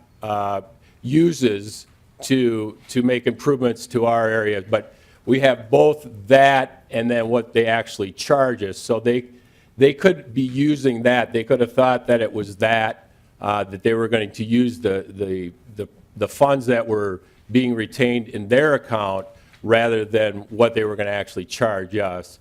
Speaker 7: uses to make improvements to our areas. But we have both that and then what they actually charge us. So they could be using that. They could have thought that it was that they were going to use the funds that were being retained in their account rather than what they were going to actually charge us.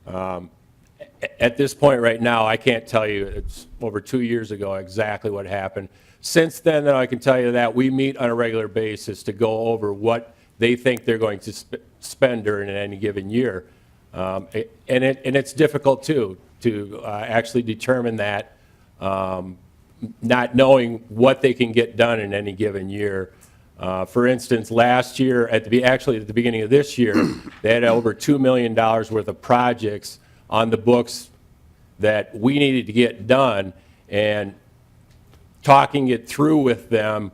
Speaker 7: At this point right now, I can't tell you, it's over 2 years ago exactly what happened. Since then, though, I can tell you that we meet on a regular basis to go over what they think they're going to spend during any given year. And it's difficult, too, to actually determine that, not knowing what they can get done in any given year. For instance, last year, actually at the beginning of this year, they had over $2 million worth of projects on the books that we needed to get done, and talking it through with them,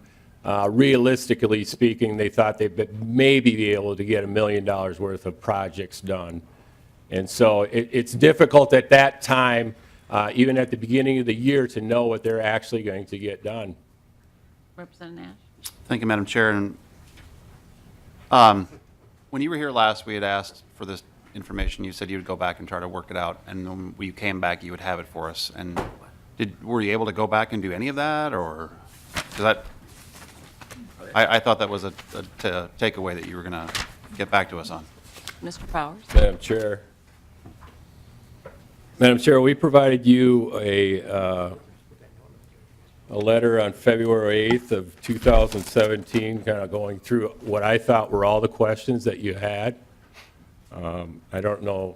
Speaker 7: realistically speaking, they thought they'd maybe be able to get $1 million worth of projects done. And so it's difficult at that time, even at the beginning of the year, to know what they're actually going to get done.
Speaker 1: Representative Nash?
Speaker 11: Thank you, Madam Chair. And when you were here last, we had asked for this information. You said you would go back and try to work it out, and when you came back, you would have it for us. And were you able to go back and do any of that, or? Because I thought that was a takeaway that you were going to get back to us on.
Speaker 1: Mr. Powers?
Speaker 7: Madam Chair. Madam Chair, we provided you a letter on February 8th of 2017, kind of going through what I thought were all the questions that you had. I don't know,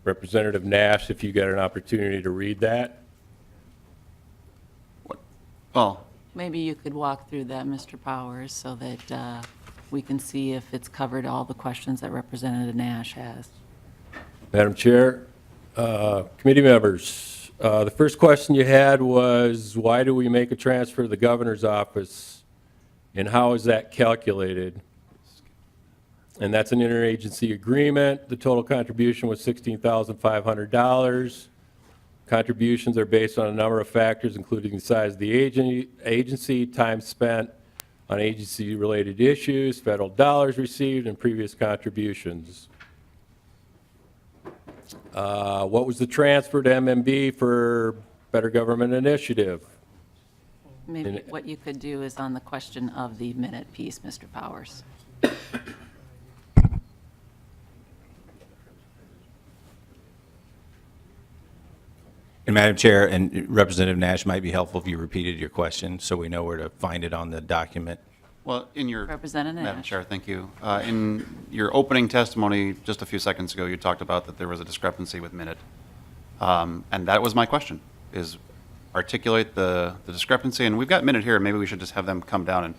Speaker 7: Representative Nash, if you got an opportunity to read that.
Speaker 11: Well,
Speaker 1: Maybe you could walk through that, Mr. Powers, so that we can see if it's covered all the questions that Representative Nash has.
Speaker 7: Madam Chair, committee members, the first question you had was, why do we make a transfer to the governor's office, and how is that calculated? And that's an interagency agreement. The total contribution was $16,500. Contributions are based on a number of factors, including the size of the agency, time spent on agency-related issues, federal dollars received, and previous contributions. What was the transfer to MMB for Better Government Initiative?
Speaker 1: Maybe what you could do is on the question of the minute piece, Mr. Powers.
Speaker 9: And Madam Chair, and Representative Nash, might be helpful if you repeated your question so we know where to find it on the document.
Speaker 11: Well, in your.
Speaker 1: Representative
Speaker 11: Madam
Speaker 1: Nash.
Speaker 11: Chair, thank you. In your opening testimony, just a few seconds ago, you talked about that there was a discrepancy with minute. And that was my question, is articulate the discrepancy. And we've got minute here, maybe we should just have them come down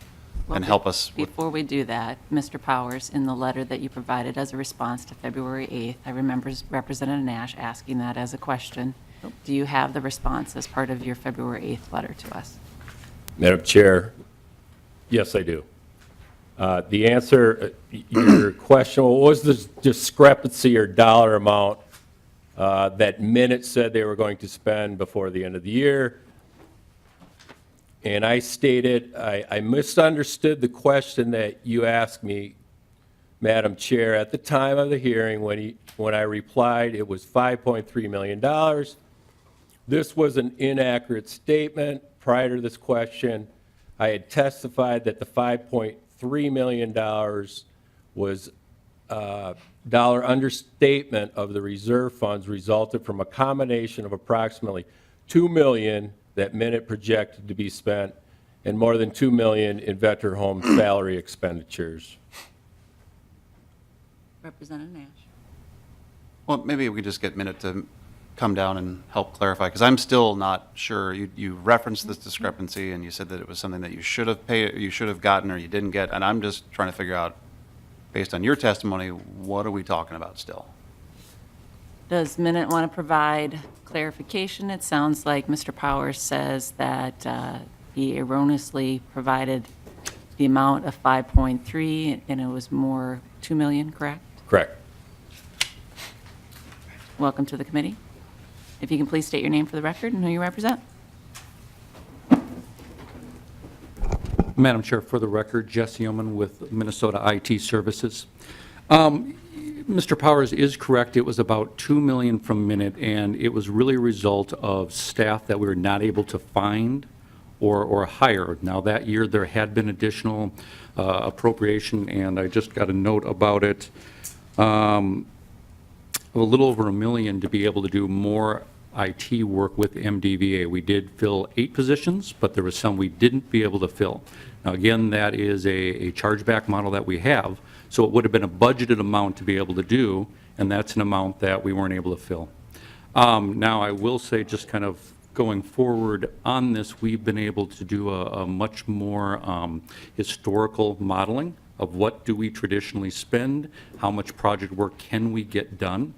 Speaker 11: and help us with.
Speaker 1: Before we do that, Mr. Powers, in the letter that you provided as a response to February 8th, I remember Representative Nash asking that as a question. Do you have the response as part of your February 8th letter to us?
Speaker 7: Madam Chair, yes, I do. The answer, your question, what was the discrepancy or dollar amount that Minute said they were going to spend before the end of the year? And I stated, I misunderstood the question that you asked me, Madam Chair, at the time of the hearing when I replied it was $5.3 million. This was an inaccurate statement. Prior to this question, I had testified that the $5.3 million was dollar understatement of the reserve funds resulted from a combination of approximately $2 million that Minute projected to be spent and more than $2 million in veteran home salary expenditures.
Speaker 1: Representative Nash.
Speaker 11: Well, maybe we could just get Minute to come down and help clarify, because I'm still not sure. You referenced this discrepancy, and you said that it was something that you should have paid, you should have gotten, or you didn't get, and I'm just trying to figure out, based on your testimony, what are we talking about still?
Speaker 1: Does Minute want to provide clarification? It sounds like Mr. Powers says that he erroneously provided the amount of 5.3, and it was more 2 million, correct?
Speaker 7: Correct.
Speaker 1: Welcome to the committee. If you can please state your name for the record and who you represent.
Speaker 12: Madam Chair, for the record, Jesse Oman with Minnesota IT Services. Mr. Powers is correct. It was about $2 million from Minute, and it was really a result of staff that we were not able to find or hire. Now, that year, there had been additional appropriation, and I just got a note about it. A little over $1 million to be able to do more IT work with MDVA. We did fill 8 positions, but there was some we didn't be able to fill. Now, again, that is a chargeback model that we have, so it would have been a budgeted amount to be able to do, and that's an amount that we weren't able to fill. Now, I will say, just kind of going forward on this, we've been able to do a much more historical modeling of what do we traditionally spend, how much project work can we get done.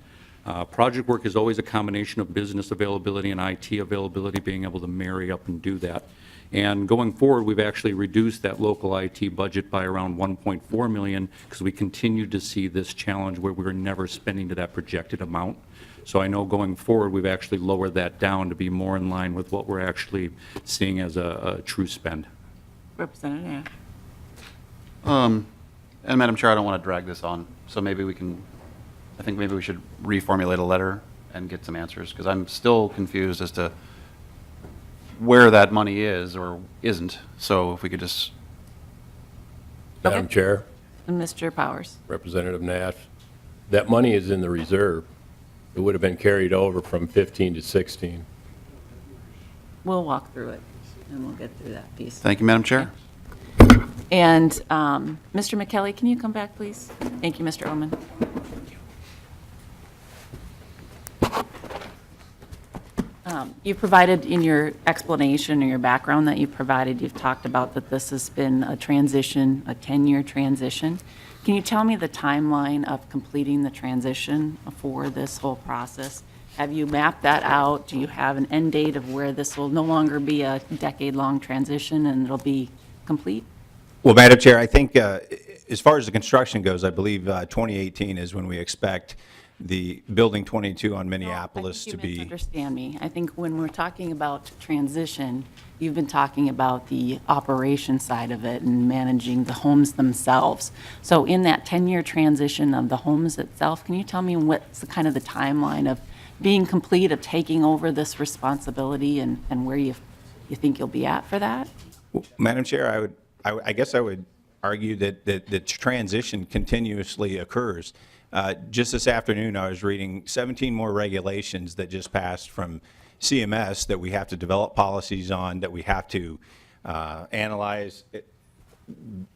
Speaker 12: Project work is always a combination of business availability and IT availability, being able to marry up and do that. And going forward, we've actually reduced that local IT budget by around $1.4 million because we continue to see this challenge where we're never spending to that projected amount. So I know going forward, we've actually lowered that down to be more in line with what we're actually seeing as a true spend.
Speaker 1: Representative Nash.
Speaker 11: And Madam Chair, I don't want to drag this on, so maybe we can, I think maybe we should reformulate a letter and get some answers, because I'm still confused as to where that money is or isn't. So if we could just.
Speaker 7: Madam Chair,
Speaker 1: And Mr. Powers.
Speaker 7: Representative Nash, that money is in the reserve. It would have been carried over from 15 to 16.
Speaker 1: We'll walk through it, and we'll get through that piece.
Speaker 11: Thank you, Madam Chair.
Speaker 1: And Mr. McKelly, can you come back, please? Thank you, Mr. Oman. You provided in your explanation or your background that you provided, you've talked about that this has been a transition, a 10-year transition. Can you tell me the timeline of completing the transition for this whole process? Have you mapped that out? Do you have an end date of where this will no longer be a decade-long transition and it'll be complete?
Speaker 9: Well, Madam Chair, I think as far as the construction goes, I believe 2018 is when we expect the Building 22 on Minneapolis to be.
Speaker 1: You misunderstand me. I think when we're talking about transition, you've been talking about the operation side of it and managing the homes themselves. So in that 10-year transition of the homes itself, can you tell me what's the kind of the timeline of being complete, of taking over this responsibility and where you you think you'll be at for that?
Speaker 9: Madam Chair, I guess I would argue that the transition continuously occurs. Just this afternoon, I was reading 17 more regulations that just passed from CMS that we have to develop policies on, that we have to analyze.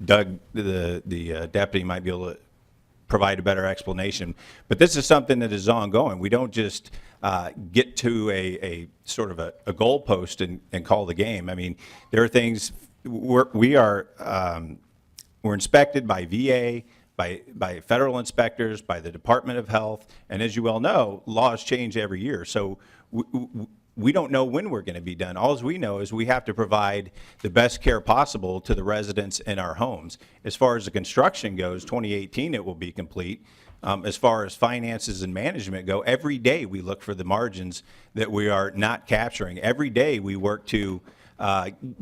Speaker 9: Doug, the deputy, might be able to provide a better explanation. But this is something that is ongoing. We don't just get to a sort of a goalpost and call the game. I mean, there are things, we're inspected by VA, by federal inspectors, by the Department of Health, and as you well know, laws change every year. So we don't know when we're going to be done. All we know is we have to provide the best care possible to the residents in our homes. As far as the construction goes, 2018 it will be complete. As far as finances and management go, every day we look for the margins that we are not capturing. Every day we work to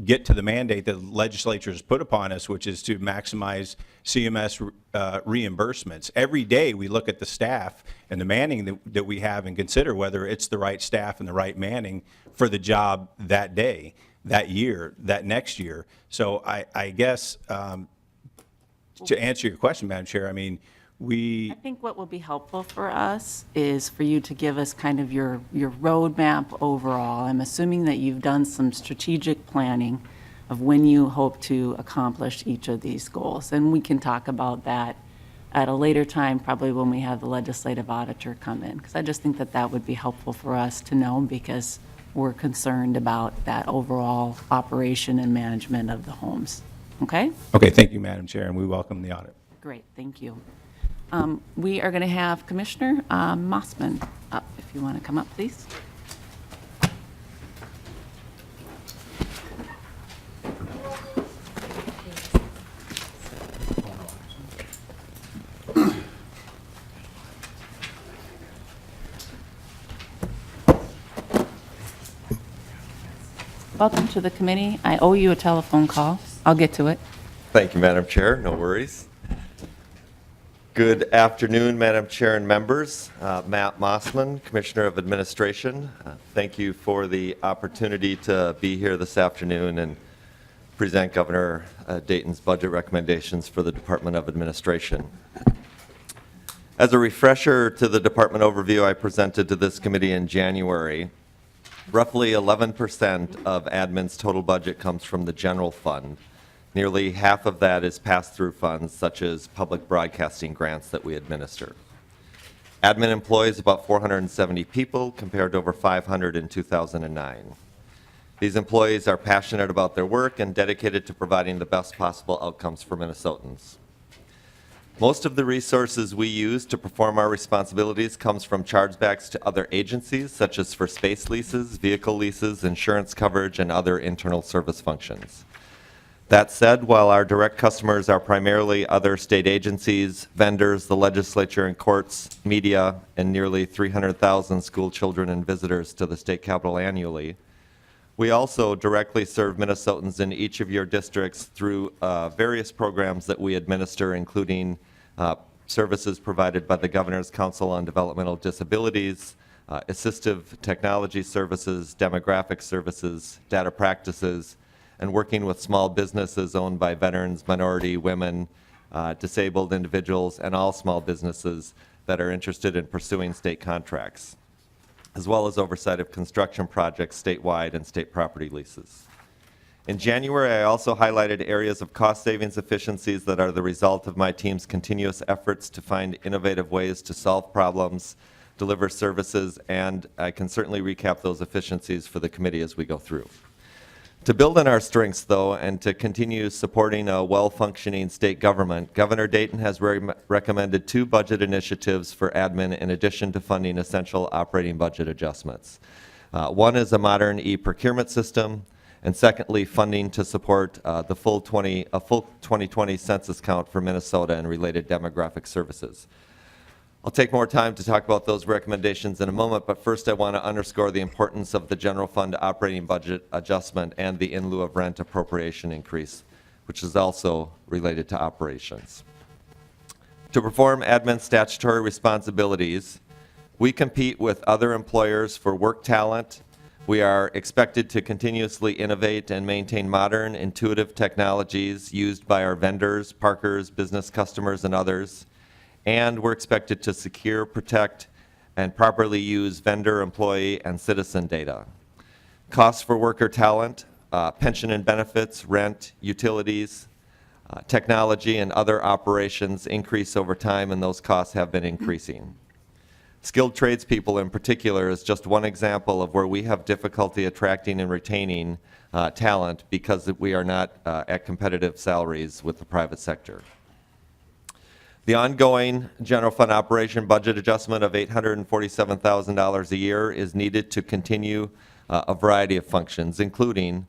Speaker 9: get to the mandate that the legislature has put upon us, which is to maximize CMS reimbursements. Every day we look at the staff and the manning that we have and consider whether it's the right staff and the right manning for the job that day, that year, that next year. So I guess to answer your question, Madam Chair, I mean,
Speaker 1: I think what will be helpful for us is for you to give us kind of your roadmap overall. I'm assuming that you've done some strategic planning of when you hope to accomplish each of these goals. And we can talk about that at a later time, probably when we have the legislative auditor come in, because I just think that that would be helpful for us to know, because we're concerned about that overall operation and management of the homes. Okay?
Speaker 9: Okay, thank you, Madam Chair, and we welcome the audit.
Speaker 1: Great, thank you. We are going to have Commissioner Mossman up, if you want to come up, please. Welcome to the committee. I owe you a telephone call. I'll get to it.
Speaker 13: Thank you, Madam Chair. No worries. Good afternoon, Madam Chair and members. Matt Mossman, Commissioner of Administration. Thank you for the opportunity to be here this afternoon and present Governor Dayton's budget recommendations for the Department of Administration. As a refresher to the department overview I presented to this committee in January, roughly 11% of admin's total budget comes from the general fund. Nearly half of that is pass-through funds, such as public broadcasting grants that we administer. Admin employs about 470 people, compared to over 500 in 2009. These employees are passionate about their work and dedicated to providing the best possible outcomes for Minnesotans. Most of the resources we use to perform our responsibilities comes from chargebacks to other agencies, such as for space leases, vehicle leases, insurance coverage, and other internal service functions. That said, while our direct customers are primarily other state agencies, vendors, the legislature and courts, media, and nearly 300,000 school children and visitors to the state capitol annually, we also directly serve Minnesotans in each of your districts through various programs that we administer, including services provided by the Governor's Council on Developmental Disabilities, assistive technology services, demographic services, data practices, and working with small businesses owned by veterans, minority, women, disabled individuals, and all small businesses that are interested in pursuing state contracts, as well as oversight of construction projects statewide and state property leases. In January, I also highlighted areas of cost savings efficiencies that are the result of my team's continuous efforts to find innovative ways to solve problems, deliver services, and I can certainly recap those efficiencies for the committee as we go through. To build on our strengths, though, and to continue supporting a well-functioning state government, Governor Dayton has recommended 2 budget initiatives for admin in addition to funding essential operating budget adjustments. One is a modern e-procurement system, and secondly, funding to support a full 2020 census count for Minnesota and related demographic services. I'll take more time to talk about those recommendations in a moment, but first I want to underscore the importance of the general fund operating budget adjustment and the in lieu of rent appropriation increase, which is also related to operations. To perform admin statutory responsibilities, we compete with other employers for work talent, We are expected to continuously innovate and maintain modern, intuitive technologies used by our vendors, parkers, business customers, and others. And we're expected to secure, protect, and properly use vendor, employee, and citizen data. Costs for worker talent, pension and benefits, rent, utilities, technology, and other operations increase over time, and those costs have been increasing. Skilled tradespeople in particular is just one example of where we have difficulty attracting and retaining talent because we are not at competitive salaries with the private sector. The ongoing general fund operation budget adjustment of $847,000 a year is needed to continue a variety of functions, including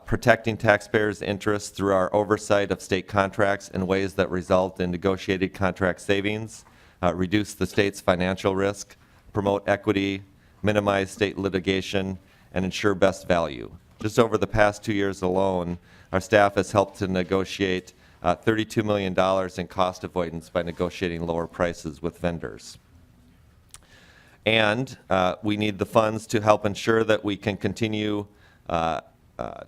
Speaker 13: protecting taxpayers' interests through our oversight of state contracts in ways that result in negotiated contract savings, reduce the state's financial risk, promote equity, minimize state litigation, and ensure best value. Just over the past 2 years alone, our staff has helped to negotiate $32 million in cost avoidance by negotiating lower prices with vendors. And we need the funds to help ensure that we can continue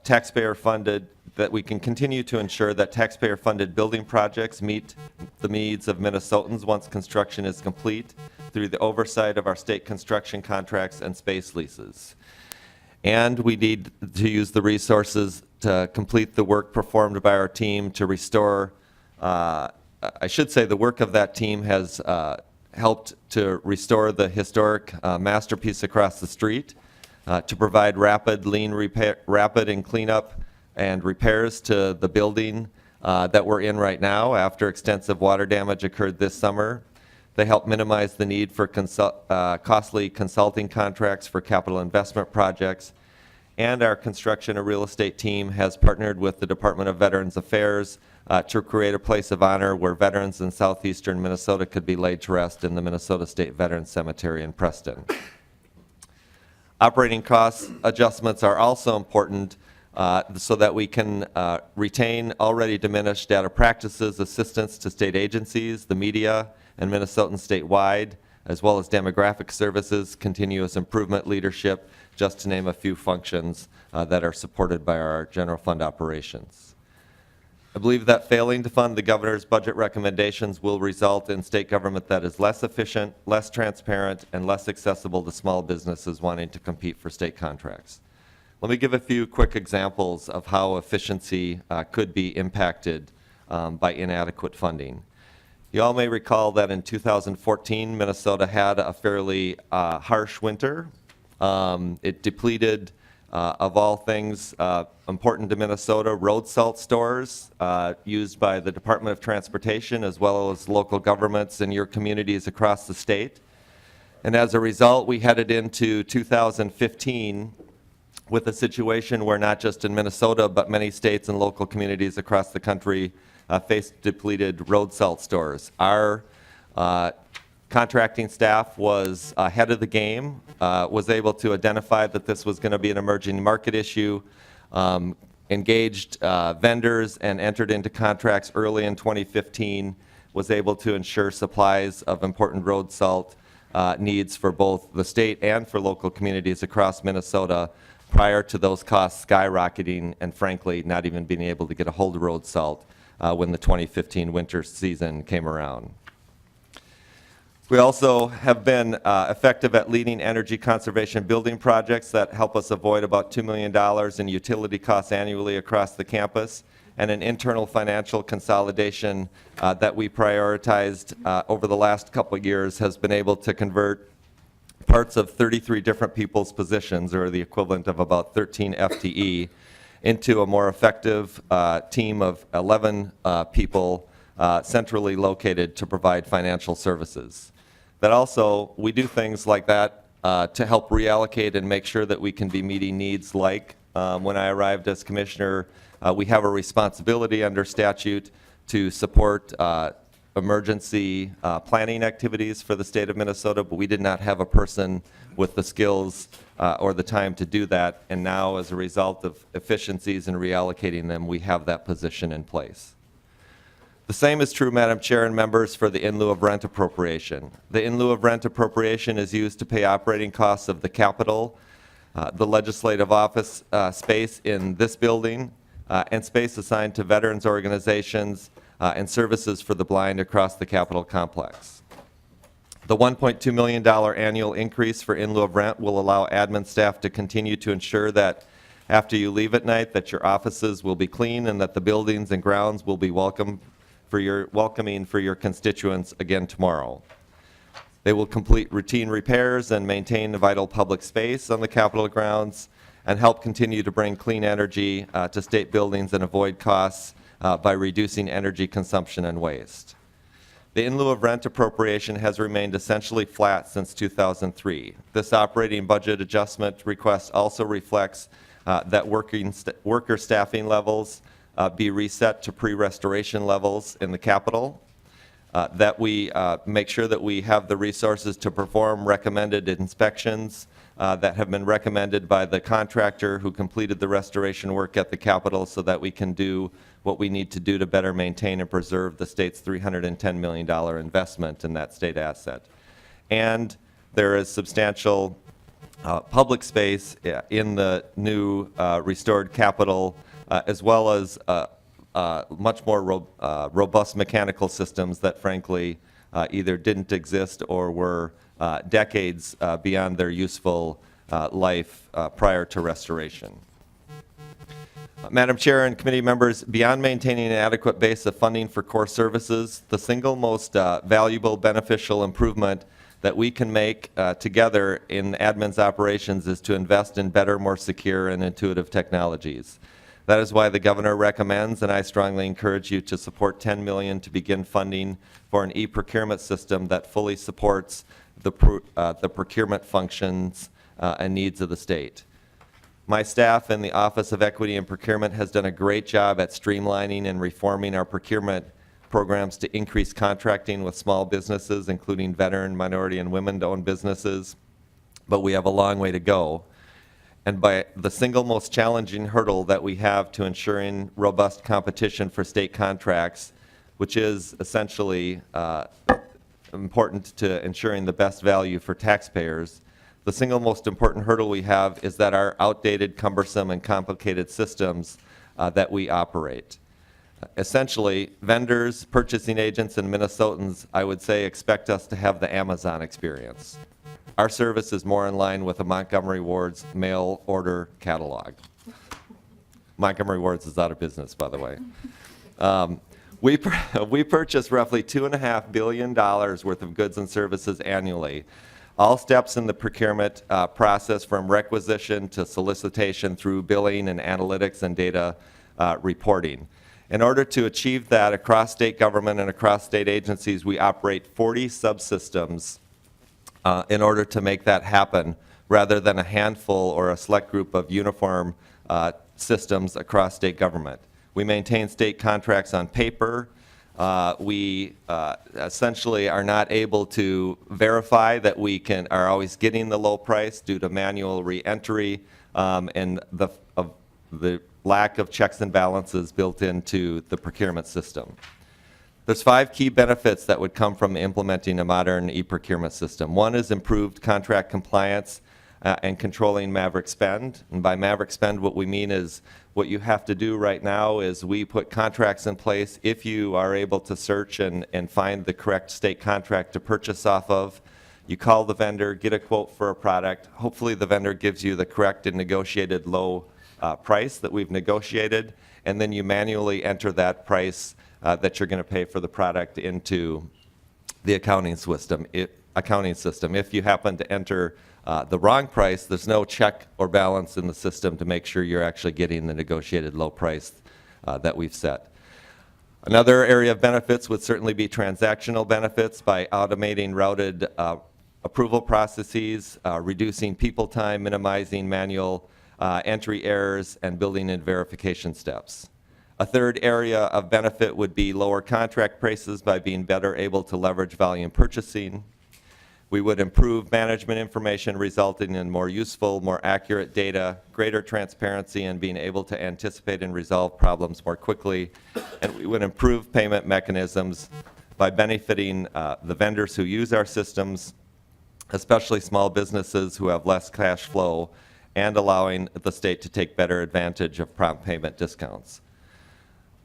Speaker 13: taxpayer-funded, that we can continue to ensure that taxpayer-funded building projects meet the needs of Minnesotans once construction is complete through the oversight of our state construction contracts and space leases. And we need to use the resources to complete the work performed by our team to restore, I should say the work of that team has helped to restore the historic masterpiece across the street, to provide rapid and cleanup and repairs to the building that we're in right now after extensive water damage occurred this summer. They help minimize the need for costly consulting contracts for capital investment projects. And our construction and real estate team has partnered with the Department of Veterans Affairs to create a place of honor where veterans in southeastern Minnesota could be laid to rest in the Minnesota State Veterans Cemetery in Preston. Operating cost adjustments are also important so that we can retain already diminished data practices, assistance to state agencies, the media, and Minnesotans statewide, as well as demographic services, continuous improvement leadership, just to name a few functions that are supported by our general fund operations. I believe that failing to fund the governor's budget recommendations will result in state government that is less efficient, less transparent, and less accessible to small businesses wanting to compete for state contracts. Let me give a few quick examples of how efficiency could be impacted by inadequate funding. You all may recall that in 2014, Minnesota had a fairly harsh winter. It depleted, of all things important to Minnesota, road salt stores used by the Department of Transportation as well as local governments in your communities across the state. And as a result, we headed into 2015 with a situation where not just in Minnesota, but many states and local communities across the country faced depleted road salt stores. Our contracting staff was ahead of the game, was able to identify that this was going to be an emerging market issue, engaged vendors and entered into contracts early in 2015, was able to ensure supplies of important road salt needs for both the state and for local communities across Minnesota prior to those costs skyrocketing and frankly not even being able to get a hold of road salt when the 2015 winter season came around. We also have been effective at leading energy conservation building projects that help us avoid about $2 million in utility costs annually across the campus, and an internal financial consolidation that we prioritized over the last couple of years has been able to convert parts of 33 different people's positions, or the equivalent of about 13 FTE, into a more effective team of 11 people centrally located to provide financial services. That also, we do things like that to help reallocate and make sure that we can be meeting needs like when I arrived as commissioner, we have a responsibility under statute to support emergency planning activities for the state of Minnesota, but we did not have a person with the skills or the time to do that. And now, as a result of efficiencies and reallocating them, we have that position in place. The same is true, Madam Chair and members, for the in lieu of rent appropriation. The in lieu of rent appropriation is used to pay operating costs of the capital The legislative office space in this building and space assigned to veterans organizations and services for the blind across the Capitol complex. The $1.2 million annual increase for in lieu of rent will allow admin staff to continue to ensure that after you leave at night that your offices will be clean and that the buildings and grounds will be welcoming for your constituents again tomorrow. They will complete routine repairs and maintain vital public space on the Capitol grounds and help continue to bring clean energy to state buildings and avoid costs by reducing energy consumption and waste. The in lieu of rent appropriation has remained essentially flat since 2003. This operating budget adjustment request also reflects that worker staffing levels be reset to pre-restoration levels in the Capitol, that we make sure that we have the resources to perform recommended inspections that have been recommended by the contractor who completed the restoration work at the Capitol so that we can do what we need to do to better maintain and preserve the state's $310 million investment in that state asset. And there is substantial public space in the new restored Capitol, as well as much more robust mechanical systems that frankly either didn't exist or were decades beyond their useful life prior to restoration. Madam Chair and committee members, beyond maintaining an adequate base of funding for core services, the single most valuable beneficial improvement that we can make together in admin's operations is to invest in better, more secure and intuitive technologies. That is why the governor recommends, and I strongly encourage you to support $10 million to begin funding for an e-procurement system that fully supports the procurement functions and needs of the state. My staff in the Office of Equity and Procurement has done a great job at streamlining and reforming our procurement programs to increase contracting with small businesses, including veteran, minority, and women-owned businesses, but we have a long way to go. And by the single most challenging hurdle that we have to ensuring robust competition for state contracts, which is essentially important to ensuring the best value for taxpayers, the single most important hurdle we have is that our outdated, cumbersome, and complicated systems that we operate. Essentially, vendors, purchasing agents, and Minnesotans, I would say, expect us to have the Amazon experience. Our service is more in line with a Montgomery Ward's mail order catalog. Montgomery Ward's is out of business, by the way. We purchase roughly $2.5 billion worth of goods and services annually. All steps in the procurement process, from requisition to solicitation through billing and analytics and data reporting. In order to achieve that across state government and across state agencies, we operate 40 subsystems in order to make that happen, rather than a handful or a select group of uniform systems across state government. We maintain state contracts on paper. We essentially are not able to verify that we are always getting the low price due to manual re-entry and the lack of checks and balances built into the procurement system. There's 5 key benefits that would come from implementing a modern e-procurement system. One is improved contract compliance and controlling maverick spend. And by maverick spend, what we mean is what you have to do right now is we put contracts in place. If you are able to search and find the correct state contract to purchase off of, you call the vendor, get a quote for a product. Hopefully the vendor gives you the correct and negotiated low price that we've negotiated, and then you manually enter that price that you're going to pay for the product into the accounting system. If you happen to enter the wrong price, there's no check or balance in the system to make sure you're actually getting the negotiated low price that we've set. Another area of benefits would certainly be transactional benefits by automating routed approval processes, reducing people time, minimizing manual entry errors, and building in verification steps. A third area of benefit would be lower contract prices by being better able to leverage volume purchasing. We would improve management information, resulting in more useful, more accurate data, greater transparency, and being able to anticipate and resolve problems more quickly. And we would improve payment mechanisms by benefiting the vendors who use our systems, especially small businesses who have less cash flow, and allowing the state to take better advantage of prompt payment discounts.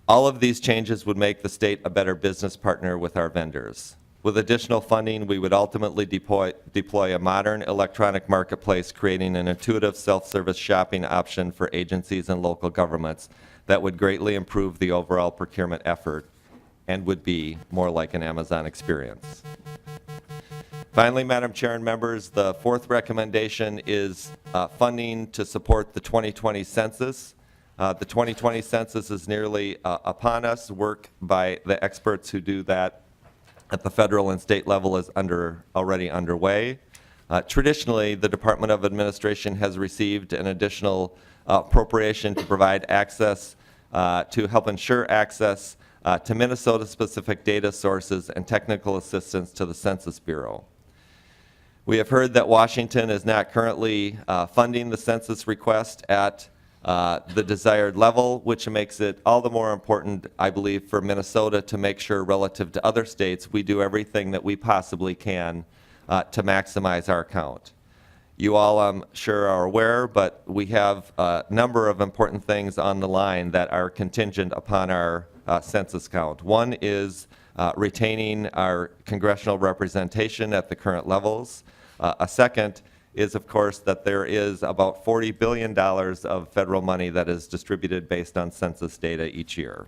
Speaker 13: All of these changes would make the state a better business partner with our vendors. With additional funding, we would ultimately deploy a modern electronic marketplace, creating an intuitive self-service shopping option for agencies and local governments that would greatly improve the overall procurement effort and would be more like an Amazon experience. Finally, Madam Chair and members, the fourth recommendation is funding to support the 2020 census. The 2020 census is nearly upon us. Work by the experts who do that at the federal and state level is already underway. Traditionally, the Department of Administration has received an additional appropriation to provide access, to help ensure access to Minnesota-specific data sources and technical assistance to the Census Bureau. We have heard that Washington is not currently funding the census request at the desired level, which makes it all the more important, I believe, for Minnesota to make sure, relative to other states, we do everything that we possibly can to maximize our count. You all, I'm sure, are aware, but we have a number of important things on the line that are contingent upon our census count. One is retaining our congressional representation at the current levels. A second is, of course, that there is about $40 billion of federal money that is distributed based on census data each year.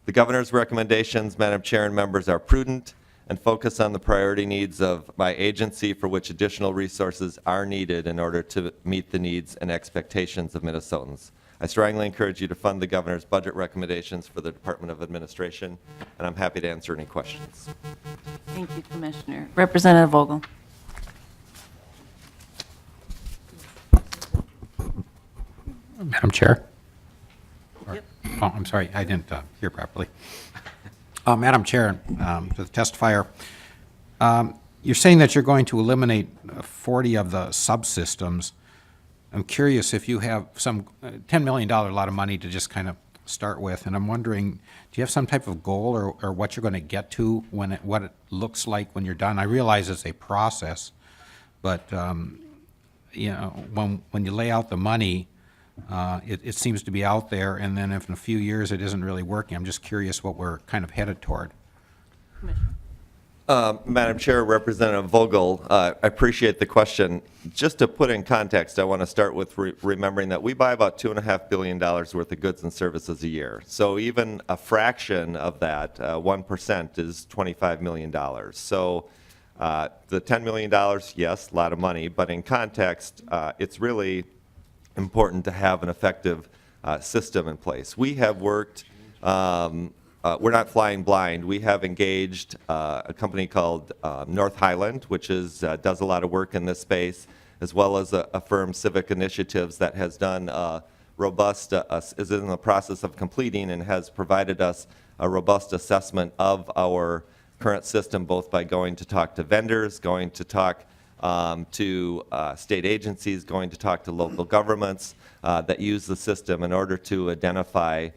Speaker 13: The governor's recommendations, Madam Chair and members, are prudent and focus on the priority needs of my agency, for which additional resources are needed in order to meet the needs and expectations of Minnesotans. I strongly encourage you to fund the governor's budget recommendations for the Department of Administration, and I'm happy to answer any questions.
Speaker 1: Thank you, Commissioner. Representative Vogel.
Speaker 14: Madam Chair? Yep. Oh, I'm sorry, I didn't hear properly. Madam Chair, to the testifier, you're saying that you're going to eliminate 40 of the subsystems. I'm curious if you have some, $10 million, a lot of money to just kind of start with, and I'm wondering, do you have some type of goal or what you're going to get to when what it looks like when you're done? I realize it's a process, but you know, when you lay out the money, it seems to be out there, and then if in a few years it isn't really working, I'm just curious what we're kind of headed toward.
Speaker 13: Madam Chair, Representative Vogel, I appreciate the question. Just to put in context, I want to start with remembering that we buy about $2.5 billion worth of goods and services a year. So even a fraction of that, 1%, is $25 million. So the $10 million, yes, a lot of money, but in context, it's really important to have an effective system in place. We have worked, we're not flying blind. We have engaged a company called North Highland, which does a lot of work in this space, as well as a firm, Civic Initiatives, that has done robust, is in the process of completing and has provided us a robust assessment of our current system, both by going to talk to vendors, going to talk to state agencies, going to talk to local governments that use the system in order to identify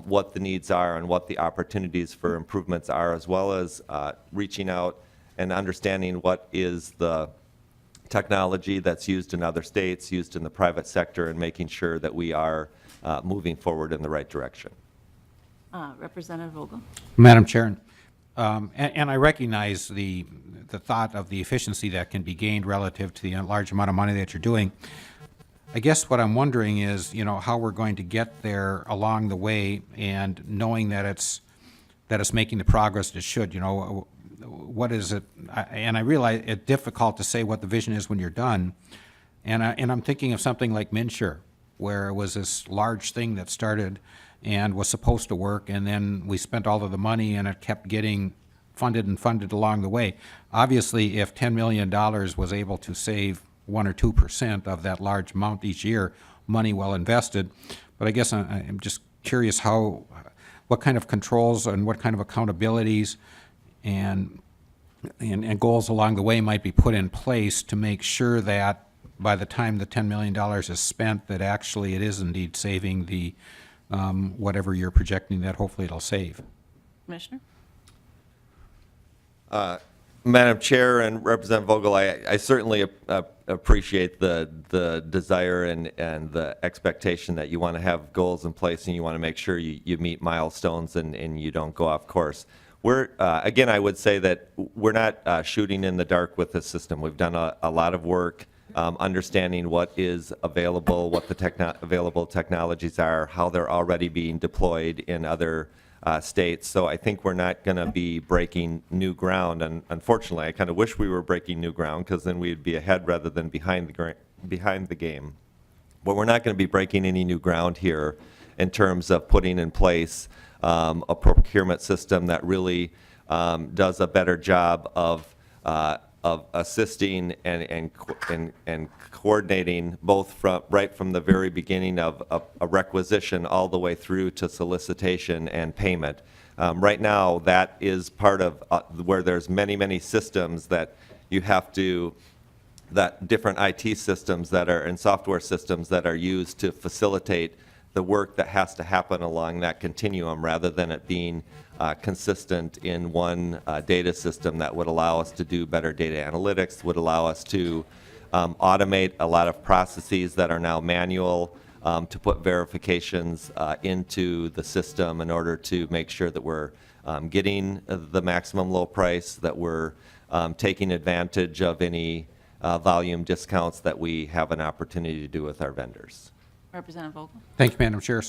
Speaker 13: what the needs are and what the opportunities for improvements are, as well as reaching out and understanding what is the technology that's used in other states, used in the private sector, and making sure that we are moving forward in the right direction.
Speaker 1: Representative Vogel.
Speaker 14: Madam Chair, and I recognize the thought of the efficiency that can be gained relative to the large amount of money that you're doing. I guess what I'm wondering is, you know, how we're going to get there along the way, and knowing that it's making the progress it should. You know, what is it? And I realize it's difficult to say what the vision is when you're done. And I'm thinking of something like MNsure, where it was this large thing that started and was supposed to work, and then we spent all of the money, and it kept getting funded and funded along the way. Obviously, if $10 million was able to save 1 or 2% of that large amount each year, money well invested. But I guess I'm just curious what kind of controls and what kind of accountabilities and goals along the way might be put in place to make sure that by the time the $10 million is spent, that actually it is indeed saving the whatever you're projecting that hopefully it'll save.
Speaker 1: Commissioner?
Speaker 13: Madam Chair and Representative Vogel, I certainly appreciate the desire and the expectation that you want to have goals in place and you want to make sure you meet milestones and you don't go off course. We're, again, I would say that we're not shooting in the dark with this system. We've done a lot of work understanding what is available, what the available technologies are, how they're already being deployed in other states. So I think we're not going to be breaking new ground. And unfortunately, I kind of wish we were breaking new ground because then we'd be ahead rather than behind the game. But we're not going to be breaking any new ground here in terms of putting in place a procurement system that really does a better job of assisting and coordinating both right from the very beginning of a requisition all the way through to solicitation and payment. Right now, that is part of where there's many systems that you have to, that different IT systems that are and software systems that are used to facilitate the work that has to happen along that continuum rather than it being consistent in one data system that would allow us to do better data analytics, would allow us to automate a lot of processes that are now manual, to put verifications into the system in order to make sure that we're getting the maximum low price, that we're taking advantage of any volume discounts that we have an opportunity to do with our vendors.
Speaker 1: Representative Vogel?
Speaker 14: Thank you, Madam Chair.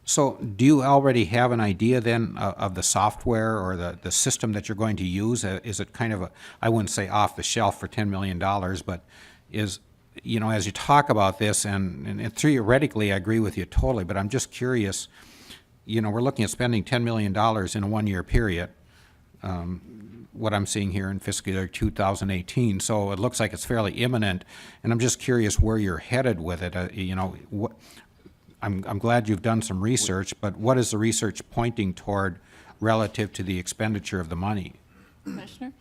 Speaker 14: So do you already have an idea then of the software or the system that you're going to use? Is it kind of a, I wouldn't say off the shelf for $10 million, but is, you know, as you talk about this, and theoretically I agree with you totally, but I'm just curious, you know, we're looking at spending $10 million in a one-year period, what I'm seeing here in fiscal year 2018. So it looks like it's fairly imminent, and I'm just curious where you're headed with it. You know, I'm glad you've done some research, but what is the research pointing toward relative to the expenditure of the money?
Speaker 1: Commissioner?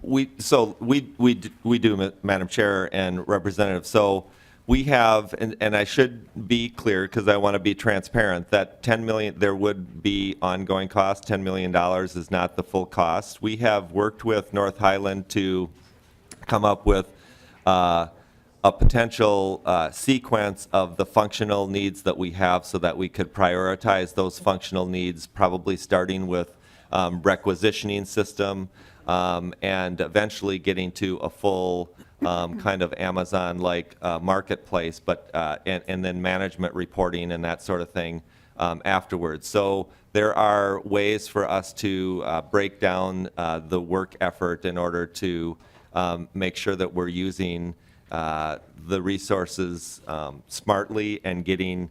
Speaker 13: We do, Madam Chair and Representative. So we have, and I should be clear because I want to be transparent, that $10 million, there would be ongoing costs. $10 million is not the full cost. We have worked with North Highland to come up with a potential sequence of the functional needs that we have so that we could prioritize those functional needs, probably starting with requisitioning system and eventually getting to a full kind of Amazon-like marketplace, but and then management reporting and that sort of thing afterwards. So there are ways for us to break down the work effort in order to make sure that we're using the resources smartly and getting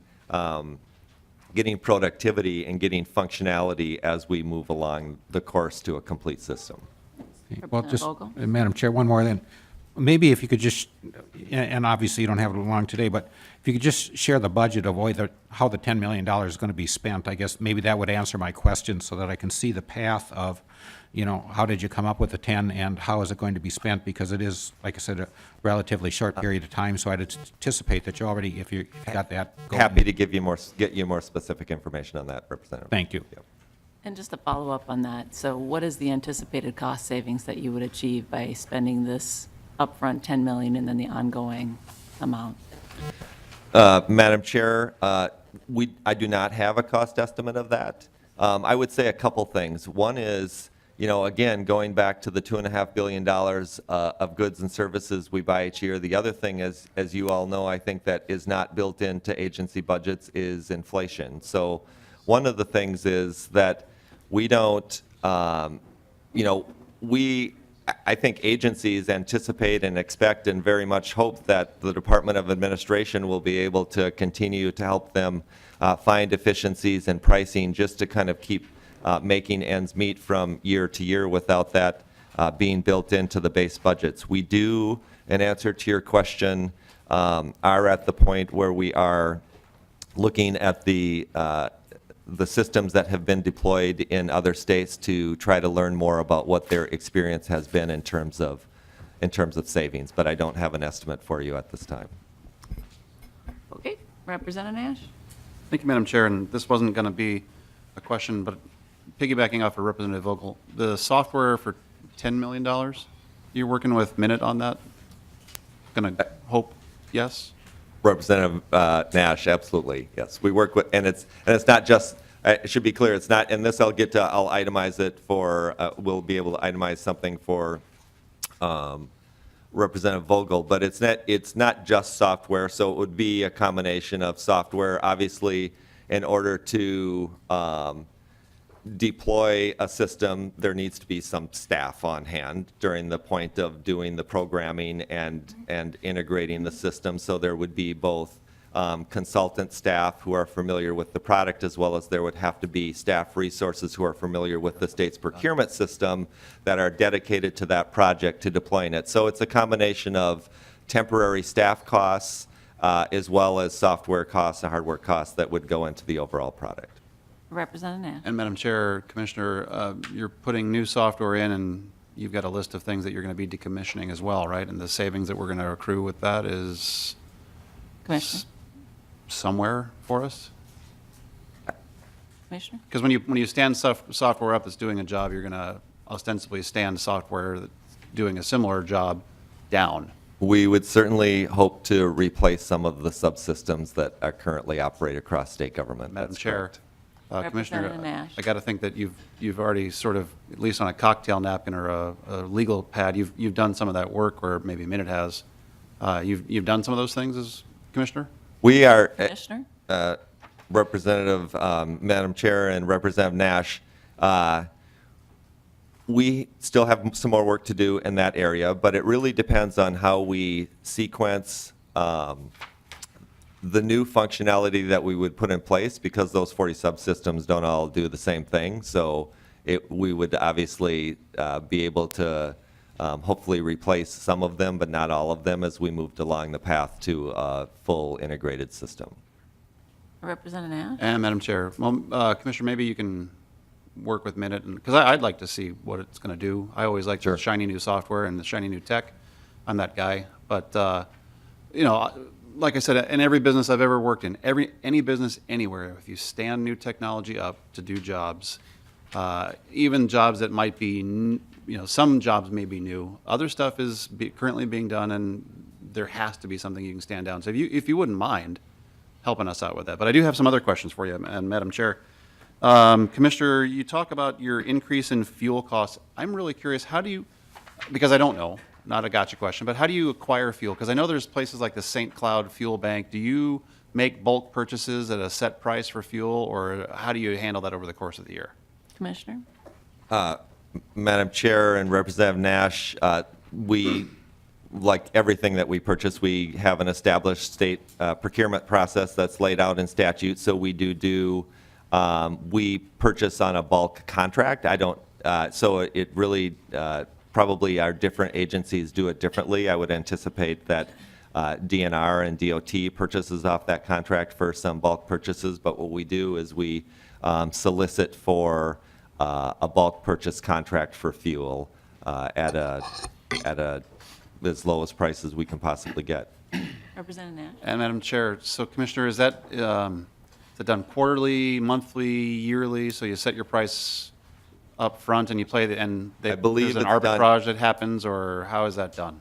Speaker 13: productivity and getting functionality as we move along the course to a complete system.
Speaker 14: Well, just, Madam Chair, one more then. Maybe if you could just, and obviously you don't have it long today, but if you could just share the budget of how the $10 million is going to be spent, I guess maybe that would answer my question so that I can see the path of, you know, how did you come up with the 10 and how is it going to be spent? Because it is, like I said, a relatively short period of time, so I'd anticipate that you already, if you got that going.
Speaker 13: Happy to get you more specific information on that, Representative.
Speaker 14: Thank you.
Speaker 13: Yep.
Speaker 1: And just to follow up on that, so what is the anticipated cost savings that you would achieve by spending this upfront $10 million and then the ongoing amount?
Speaker 13: Madam Chair, I do not have a cost estimate of that. I would say a couple things. One is, you know, again, going back to the $2.5 billion of goods and services we buy each year. The other thing is, as you all know, I think that is not built into agency budgets is inflation. So one of the things is that we don't, you know, I think agencies anticipate and expect and very much hope that the Department of Administration will be able to continue to help them find efficiencies in pricing just to kind of keep making ends meet from year to year without that being built into the base budgets. We do, in answer to your question, are at the point where we are looking at the systems that have been deployed in other states to try to learn more about what their experience has been in terms of savings, but I don't have an estimate for you at this time.
Speaker 1: Okay, Representative Nash?
Speaker 11: Thank you, Madam Chair, and this wasn't going to be a question, but piggybacking off of Representative Vogel, the software for $10 million, you're working with Minute on that? going to hope, yes?
Speaker 13: Representative Nash, absolutely, yes. We work with, and it's not just, it should be clear, it's not, and this I'll itemize it for, we'll be able to itemize something for Representative Vogel, but it's not just software, so it would be a combination of software. Obviously, in order to deploy a system, there needs to be some staff on hand during the point of doing the programming and integrating the system. So there would be both consultant staff who are familiar with the product, as well as there would have to be staff resources who are familiar with the state's procurement system that are dedicated to that project, to deploying it. So it's a combination of temporary staff costs as well as software costs and hardware costs that would go into the overall product.
Speaker 1: Representative Nash.
Speaker 11: And Madam Chair, Commissioner, you're putting new software in, and you've got a list of things that you're going to be decommissioning as well, right? And the savings that we're going to accrue with that is
Speaker 1: Commissioner?
Speaker 11: somewhere for us?
Speaker 1: Commissioner?
Speaker 11: Because when you stand software up that's doing a job, you're going to ostensibly stand software that's doing a similar job down.
Speaker 13: We would certainly hope to replace some of the subsystems that are currently operate across state government.
Speaker 11: Madam
Speaker 13: That's
Speaker 11: Chair,
Speaker 13: correct.
Speaker 11: Commissioner,
Speaker 1: Representative Nash.
Speaker 11: I got to think that you've already sort of, at least on a cocktail napkin or a legal pad, you've done some of that work, or maybe Minute has. You've done some of those things as Commissioner?
Speaker 13: We are,
Speaker 1: Commissioner?
Speaker 13: Representative, Madam Chair and Representative Nash, we still have some more work to do in that area, but it really depends on how we sequence the new functionality that we would put in place, because those 40 subsystems don't all do the same thing. So we would obviously be able to hopefully replace some of them, but not all of them, as we moved along the path to a full integrated system.
Speaker 1: Representative Nash.
Speaker 11: And Madam Chair, well, Commissioner, maybe you can work with Minute, because I'd like to see what it's going to do. I always like the shiny new software and the shiny new tech. I'm that guy. But, you know, like I said, in every business I've ever worked in, any business anywhere, if you stand new technology up to do jobs, even jobs that might be, you know, some jobs may be new, other stuff is currently being done, and there has to be something you can stand down. So if you wouldn't mind helping us out with that. But I do have some other questions for you, and Madam Chair. Commissioner, you talk about your increase in fuel costs. I'm really curious, how do you, because I don't know, not a gotcha question, but how do you acquire fuel? Because I know there's places like the St. Cloud Fuel Bank. Do you make bulk purchases at a set price for fuel, or how do you handle that over the course of the year?
Speaker 1: Commissioner?
Speaker 13: Madam Chair and Representative Nash, we, like everything that we purchase, we have an established state procurement process that's laid out in statute. So we we purchase on a bulk contract. So it really, probably our different agencies do it differently. I would anticipate that DNR and DOT purchases off that contract for some bulk purchases, but what we do is we solicit for a bulk purchase contract for fuel at as low as price as we can possibly get.
Speaker 1: Representative Nash.
Speaker 11: And Madam Chair, so Commissioner, is that done quarterly, monthly, yearly? So you set your price up front and you play
Speaker 13: I believe
Speaker 11: there's an
Speaker 13: it's done-
Speaker 11: arbitrage that happens, or how is that done?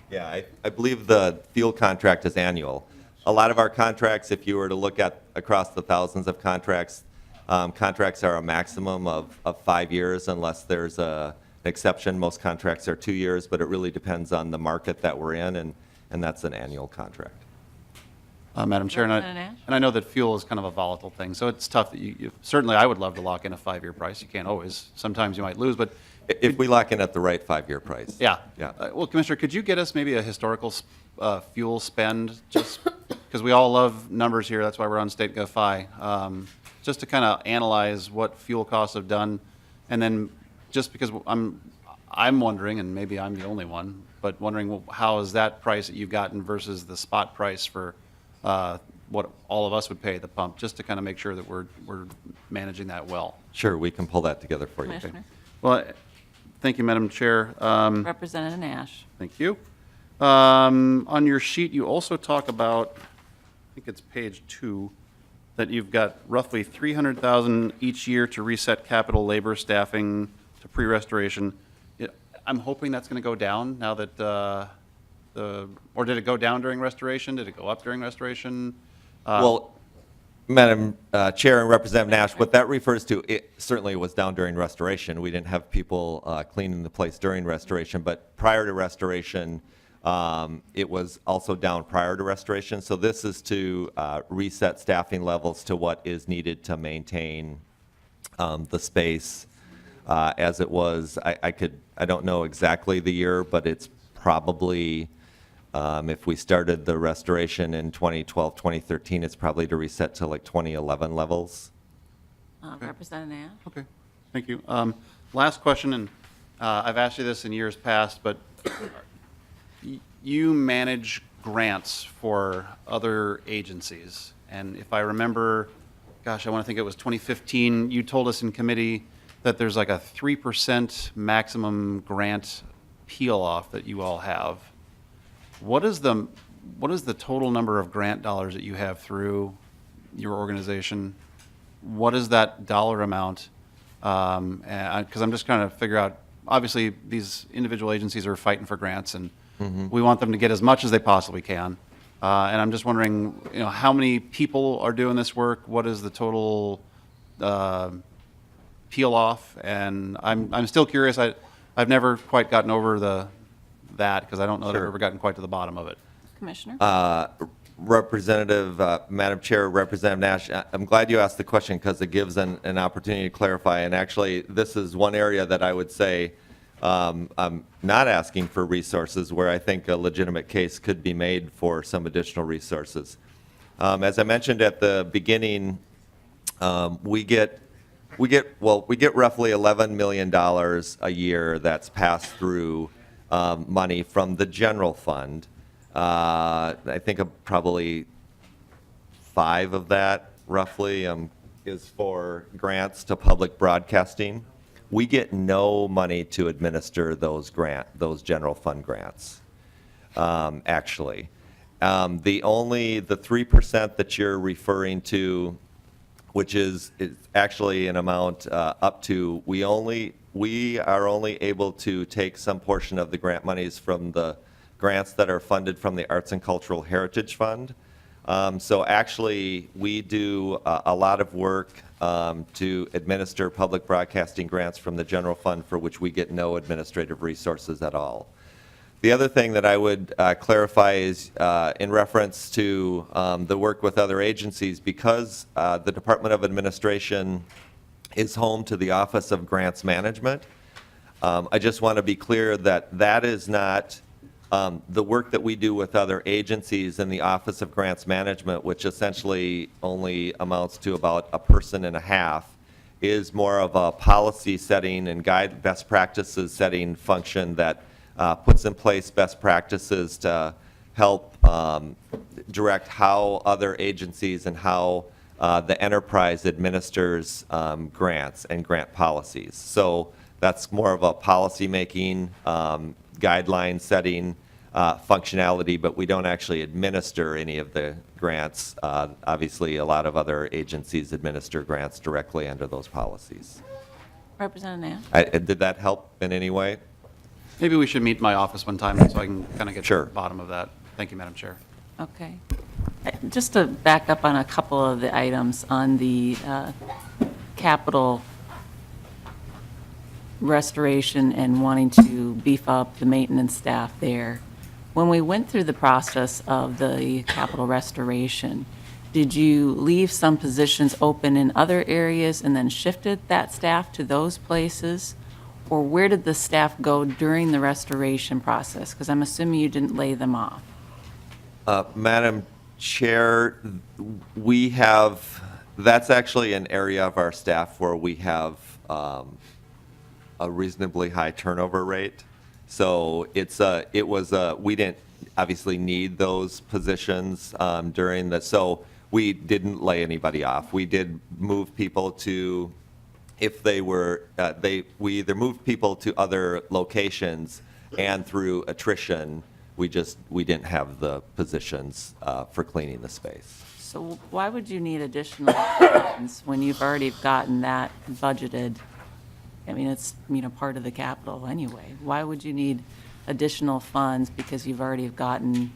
Speaker 13: Yeah, I believe the fuel contract is annual. A lot of our contracts, if you were to look at across the thousands of contracts, contracts are a maximum of 5 years unless there's an exception. Most contracts are 2 years, but it really depends on the market that we're in, and that's an annual contract.
Speaker 11: Madam Chair,
Speaker 1: Representative Nash?
Speaker 11: and I know that fuel is kind of a volatile thing, so it's tough that certainly I would love to lock in a 5-year price. You can't always. Sometimes you might lose, but
Speaker 13: If we lock in at the right 5-year price.
Speaker 11: yeah.
Speaker 13: Yeah.
Speaker 11: Well, Commissioner, could you get us maybe a historical fuel spend, just because we all love numbers here, that's why we're on State Gov. Just to kind of analyze what fuel costs have done, and then just because I'm wondering, and maybe I'm the only one, but wondering, well, how is that price that you've gotten versus the spot price for what all of us would pay at the pump, just to kind of make sure that we're managing that well.
Speaker 13: Sure, we can pull that together for you.
Speaker 1: Commissioner?
Speaker 11: Well, thank you, Madam Chair.
Speaker 1: Representative Nash.
Speaker 11: Thank you. On your sheet, you also talk about, I think it's page 2, that you've got roughly $300,000 each year to reset capital labor staffing to pre-restoration. I'm hoping that's going to go down now that or did it go down during restoration? Did it go up during restoration?
Speaker 13: Well, Madam Chair and Representative Nash, what that refers to, it certainly was down during restoration. We didn't have people cleaning the place during restoration, but prior to restoration, it was also down prior to restoration. So this is to reset staffing levels to what is needed to maintain the space as it was. I don't know exactly the year, but it's probably, if we started the restoration in 2012, 2013, it's probably to reset to like 2011 levels.
Speaker 1: Representative Nash?
Speaker 11: Okay, thank you. Last question, and I've asked you this in years past, but you manage grants for other agencies. And if I remember, gosh, I want to think it was 2015, you told us in committee that there's like a 3% maximum grant peel-off that you all have. What is the total number of grant dollars that you have through your organization? What is that dollar amount? Because I'm just trying to figure out, obviously, these individual agencies are fighting for grants, and we want them to get as much as they possibly can. And I'm just wondering, how many people are doing this work? What is the total peel off? And I'm still curious. I've never quite gotten over that because I don't know that I've ever gotten quite to the bottom of it.
Speaker 1: Commissioner?
Speaker 13: Representative, Madam Chair, Representative Nash, I'm glad you asked the question because it gives an opportunity to clarify. And actually, this is one area that I would say I'm not asking for resources where I think a legitimate case could be made for some additional resources. As I mentioned at the beginning, we get roughly $11 million a year that's passed through money from the general fund. I think probably 5 of that, roughly, is for grants to public broadcasting. We get no money to administer those general fund grants, actually. The 3% that you're referring to, which is actually an amount up to, we are only able to take some portion of the grant monies from the grants that are funded from the Arts and Cultural Heritage Fund. So actually, we do a lot of work to administer public broadcasting grants from the general fund for which we get no administrative resources at all. The other thing that I would clarify is in reference to the work with other agencies, because the Department of Administration is home to the Office of Grants Management. I just want to be clear that that is not the work that we do with other agencies in the Office of Grants Management, which essentially only amounts to about a person and a half, is more of a policy setting and best practices setting function that puts in place best practices to help direct how other agencies and how the enterprise administers grants and grant policies. So that's more of a policy-making, guideline setting functionality, but we don't actually administer any of the grants. Obviously, a lot of other agencies administer grants directly under those policies.
Speaker 1: Representative Nash?
Speaker 13: Did that help in any way?
Speaker 11: Maybe we should meet in my office one time so I can kind of get to the bottom of that. Thank you, Madam Chair.
Speaker 1: Okay. Just to back up on a couple of the items on the capital restoration and wanting to beef up the maintenance staff there. When we went through the process of the capital restoration, did you leave some positions open in other areas and then shifted that staff to those places? Or where did the staff go during the restoration process? Because I'm assuming you didn't lay them off.
Speaker 13: Madam Chair, that's actually an area of our staff where we have a reasonably high turnover rate. So we didn't obviously need those positions during so we didn't lay anybody off. We did move people to, if they were, we either moved people to other locations, and through attrition, we didn't have the positions for cleaning the space.
Speaker 1: So why would you need additional funds when you've already gotten that budgeted I mean, it's, part of the capital anyway. Why would you need additional funds because you've already gotten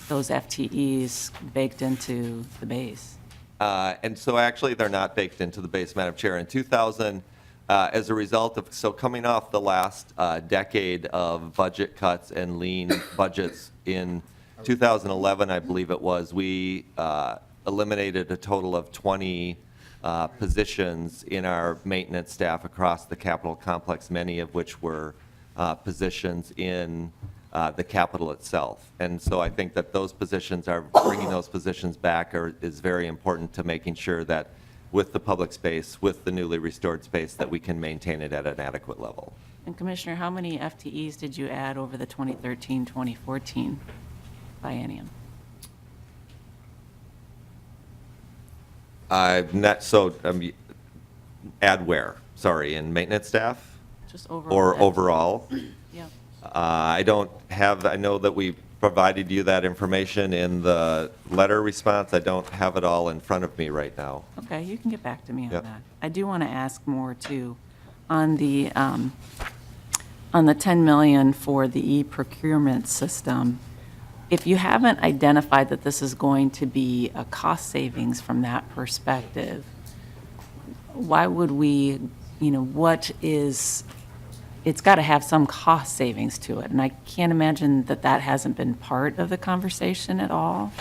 Speaker 1: those FTEs baked into the base?
Speaker 13: And so actually, they're not baked into the base, Madam Chair. In 2000, as a result of, so coming off the last decade of budget cuts and lean budgets, in 2011, I believe it was, we eliminated a total of 20 positions in our maintenance staff across the Capitol complex, many of which were positions in the Capitol itself. And so I think that those positions are, bringing those positions back is very important to making sure that with the public space, with the newly restored space, that we can maintain it at an adequate level.
Speaker 1: And Commissioner, how many FTEs did you add over the 2013-2014 biennium?
Speaker 13: Add where? Sorry, in maintenance staff?
Speaker 1: Just overall.
Speaker 13: Or overall?
Speaker 1: Yeah.
Speaker 13: I don't have, I know that we provided you that information in the letter response. I don't have it all in front of me right now.
Speaker 1: Okay, you can get back to me on
Speaker 13: Yep.
Speaker 1: that. I do want to ask more too, on the 10 million for the e-procurement system. If you haven't identified that this is going to be a cost savings from that perspective, why would we, it's got to have some cost savings to it. And I can't imagine that that hasn't been part of the conversation at all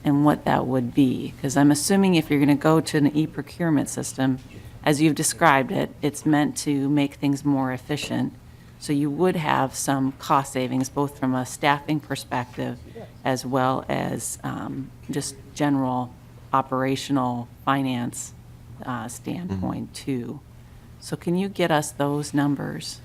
Speaker 1: and what that would be. Because I'm assuming if you're going to go to an e-procurement system, as you've described it, it's meant to make things more efficient. So you would have some cost savings, both from a staffing perspective as well as just general operational finance standpoint too. So can you get us those numbers?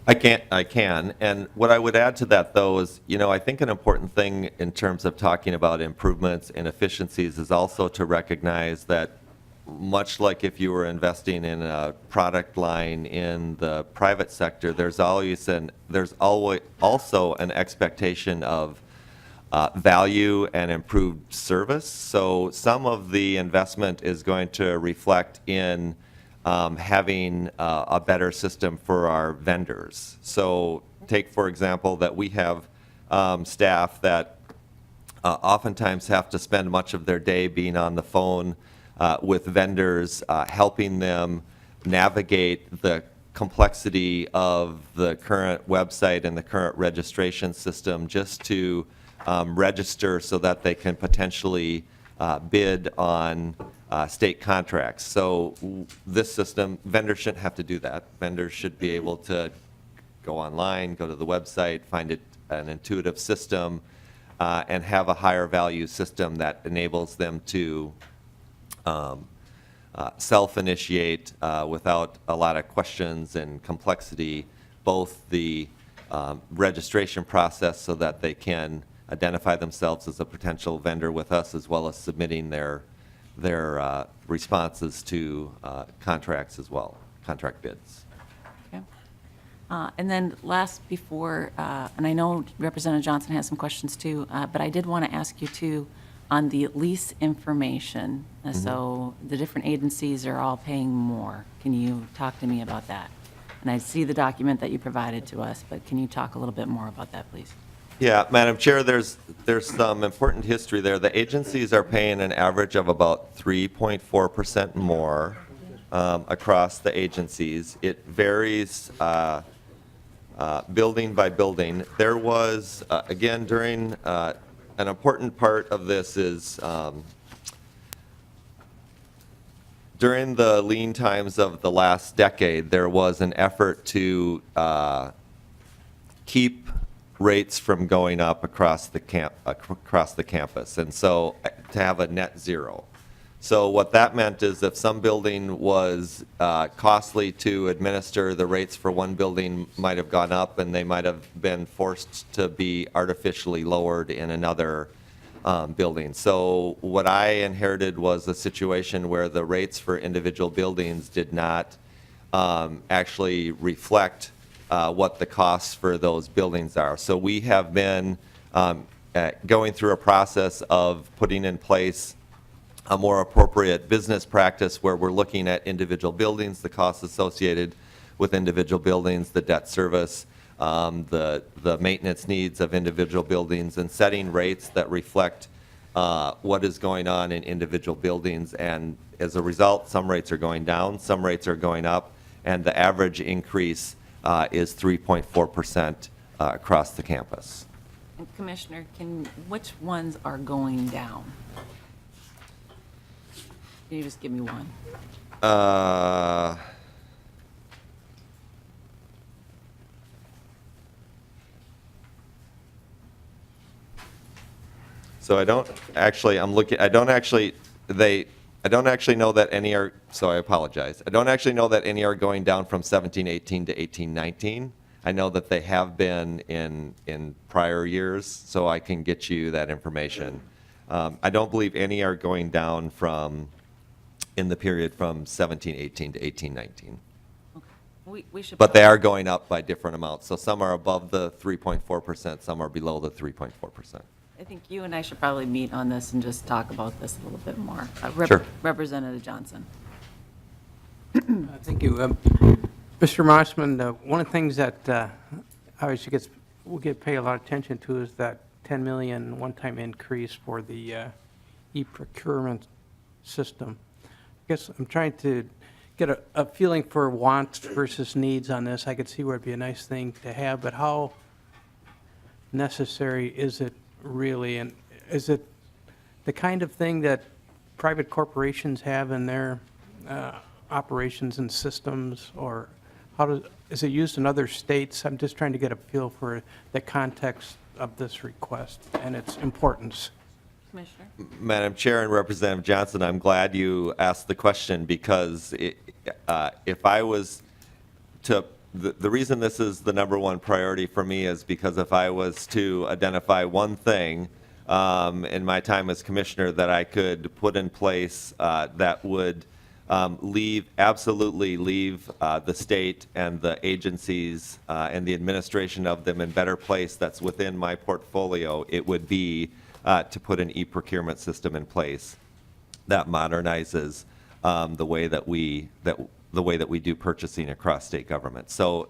Speaker 13: I can. And what I would add to that, though, is, I think an important thing in terms of talking about improvements and efficiencies is also to recognize that much like if you were investing in a product line in the private sector, there's always also an expectation of value and improved service. So some of the investment is going to reflect in having a better system for our vendors. So take, for example, that we have staff that oftentimes have to spend much of their day being on the phone with vendors, helping them navigate the complexity of the current website and the current registration system just to register so that they can potentially bid on state contracts. So this system, vendors shouldn't have to do that. Vendors should be able to go online, go to the website, find an intuitive system, and have a higher value system that enables them to self-initiate without a lot of questions and complexity, both the registration process so that they can identify themselves as a potential vendor with us, as well as submitting their responses to contracts as well, contract bids.
Speaker 1: Okay. And then last before, and I know Representative Johnson has some questions too, but I did want to ask you too, on the lease information. So the different agencies are all paying more. Can you talk to me about that? And I see the document that you provided to us, but can you talk a little bit more about that, please?
Speaker 13: Yeah, Madam Chair, there's some important history there. The agencies are paying an average of about 3.4% more across the agencies. It varies building by building. There was, again, during an important part of this is during the lean times of the last decade, there was an effort to keep rates from going up across the campus, and so to have a net zero. So what that meant is if some building was costly to administer, the rates for one building might have gone up, and they might have been forced to be artificially lowered in another building. So what I inherited was a situation where the rates for individual buildings did not actually reflect what the costs for those buildings are. So we have been going through a process of putting in place a more appropriate business practice where we're looking at individual buildings, the costs associated with individual buildings, the debt service, the maintenance needs of individual buildings, and setting rates that reflect what is going on in individual buildings. And as a result, some rates are going down, some rates are going up, and the average increase is 3.4% across the campus.
Speaker 1: And Commissioner, which ones are going down? Can you just give me one?
Speaker 13: So I don't actually know that any are, so I apologize. I don't actually know that any are going down from 17-18 to 18-19. I know that they have been in prior years, so I can get you that information. I don't believe any are going down in the period from 17-18 to 18-19.
Speaker 1: We should.
Speaker 13: But they are going up by different amounts. So some are above the 3.4%, some are below the 3.4%.
Speaker 1: I think you and I should probably meet on this and just talk about this a little bit more.
Speaker 13: Sure.
Speaker 1: Representative Johnson.
Speaker 8: Thank you. Mr. Mossman, one of the things that obviously will pay a lot of attention to is that 10 million one-time increase for the e-procurement system. I guess I'm trying to get a feeling for wants versus needs on this. I could see where it'd be a nice thing to have, but how necessary is it really? And is it the kind of thing that private corporations have in their operations and systems, or is it used in other states? I'm just trying to get a feel for the context of this request and its importance.
Speaker 1: Commissioner?
Speaker 13: Madam Chair and Representative Johnson, I'm glad you asked the question, because if I was to, the reason this is the #1 priority for me is because if I was to identify one thing in my time as commissioner that I could put in place that would absolutely leave the state and the agencies and the administration of them in better place that's within my portfolio, it would be to put an e-procurement system in place that modernizes the way that we do purchasing across state government. So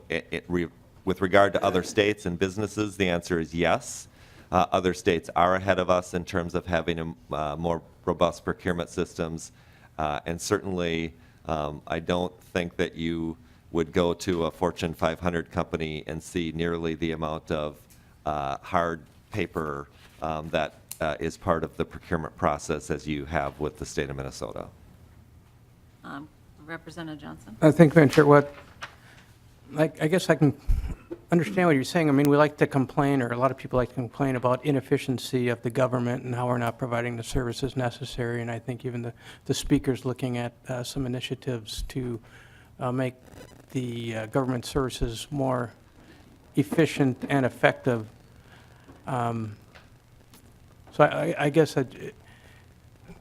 Speaker 13: with regard to other states and businesses, the answer is yes. Other states are ahead of us in terms of having more robust procurement systems. And certainly, I don't think that you would go to a Fortune 500 company and see nearly the amount of hard paper that is part of the procurement process as you have with the state of Minnesota.
Speaker 1: Representative Johnson?
Speaker 8: I think, Madam Chair, I guess I can understand what you're saying. I mean, we like to complain, or a lot of people like to complain about inefficiency of the government and how we're not providing the services necessary. And I think even the speaker's looking at some initiatives to make the government services more efficient and effective. So I guess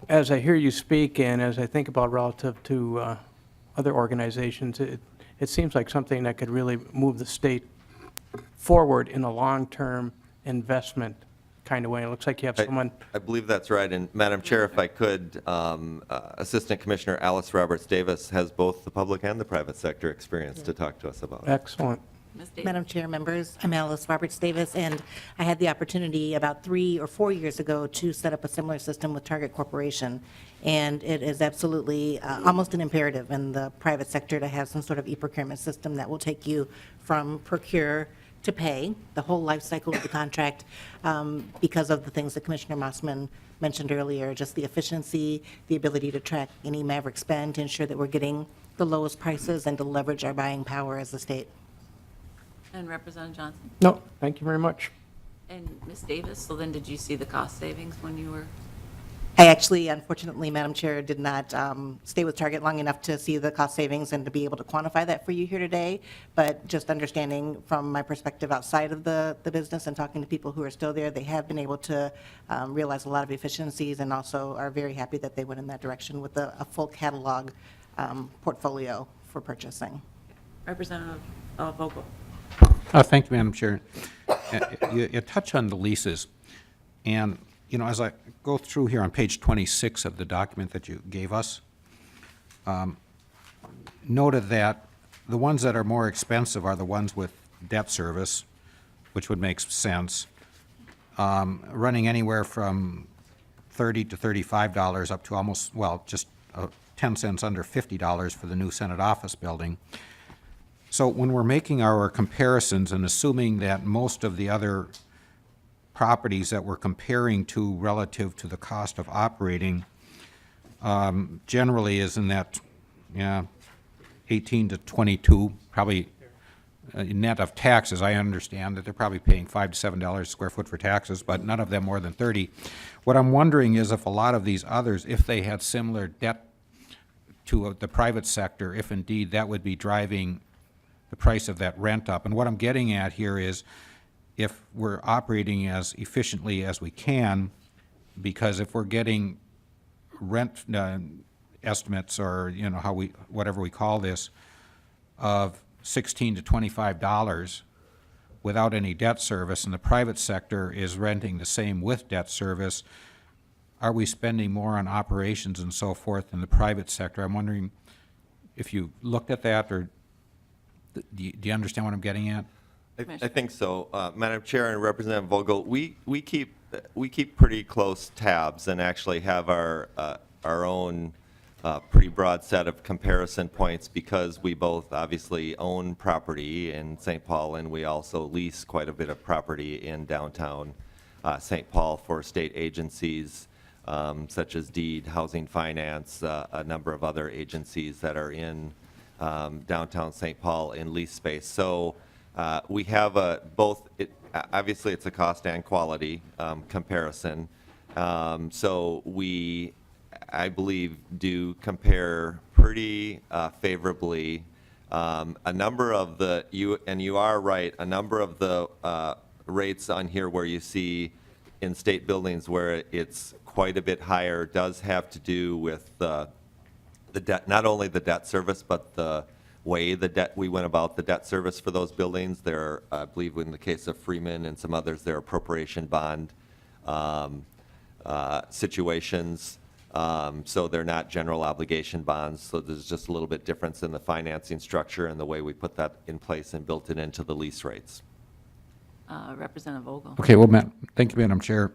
Speaker 8: as I hear you speak and as I think about relative to other organizations, it seems like something that could really move the state forward in a long-term investment kind of way. It looks like you have someone.
Speaker 13: I believe that's right. And Madam Chair, if I could, Assistant Commissioner Alice Roberts Davis has both the public and the private sector experience to talk to us about.
Speaker 8: Excellent.
Speaker 15: Madam Chair, members, I'm Alice Roberts Davis, and I had the opportunity about 3 or 4 years ago to set up a similar system with Target Corporation. And it is absolutely almost an imperative in the private sector to have some sort of e-procurement system that will take you from procure to pay, the whole life cycle of the contract, because of the things that Commissioner Mossman mentioned earlier, just the efficiency, the ability to track any Maverick spend to ensure that we're getting the lowest prices and to leverage our buying power as a state.
Speaker 1: And Representative Johnson?
Speaker 8: No, thank you very much.
Speaker 1: And Ms. Davis, so then did you see the cost savings when you were?
Speaker 15: I actually, unfortunately, Madam Chair, did not stay with Target long enough to see the cost savings and to be able to quantify that for you here today. But just understanding from my perspective outside of the business and talking to people who are still there, they have been able to realize a lot of efficiencies and also are very happy that they went in that direction with a full catalog portfolio for purchasing.
Speaker 1: Representative Vogel?
Speaker 14: Thank you, Madam Chair. You touch on the leases, and as I go through here on page 26 of the document that you gave us, noted that the ones that are more expensive are the ones with debt service, which would make sense, running anywhere from $30 to $35 up to almost, well, just 10 cents under $50 for the new Senate office building. So when we're making our comparisons and assuming that most of the other properties that we're comparing to relative to the cost of operating generally is in that, 18 to 22, probably net of taxes. I understand that they're probably paying $5 to $7 a square foot for taxes, but none of them more than 30. What I'm wondering is if a lot of these others, if they had similar debt to the private sector, if indeed that would be driving the price of that rent up. And what I'm getting at here is if we're operating as efficiently as we can, because if we're getting rent estimates or, whatever we call this, of $16 to $25 without any debt service, and the private sector is renting the same with debt service, are we spending more on operations and so forth than the private sector? I'm wondering if you looked at that, or do you understand what I'm getting at?
Speaker 13: I think so. Madam Chair and Representative Vogel, we keep pretty close tabs and actually have our own pretty broad set of comparison points because we both obviously own property in St. Paul, and we also lease quite a bit of property in downtown St. Paul for state agencies such as Deed, Housing Finance, a number of other agencies that are in downtown St. Paul in lease space. So we have both, obviously it's a cost and quality comparison. So we, I believe, do compare pretty favorably. A number of the, you are right, a number of the rates on here where you see in state buildings where it's quite a bit higher does have to do with the debt, not only the debt service, but the way we went about the debt service for those buildings. There, I believe in the case of Freeman and some others, there are appropriation bond situations. So they're not general obligation bonds. So there's just a little bit difference in the financing structure and the way we put that in place and built it into the lease rates.
Speaker 1: Representative Vogel.
Speaker 14: Okay, well, thank you, Madam Chair.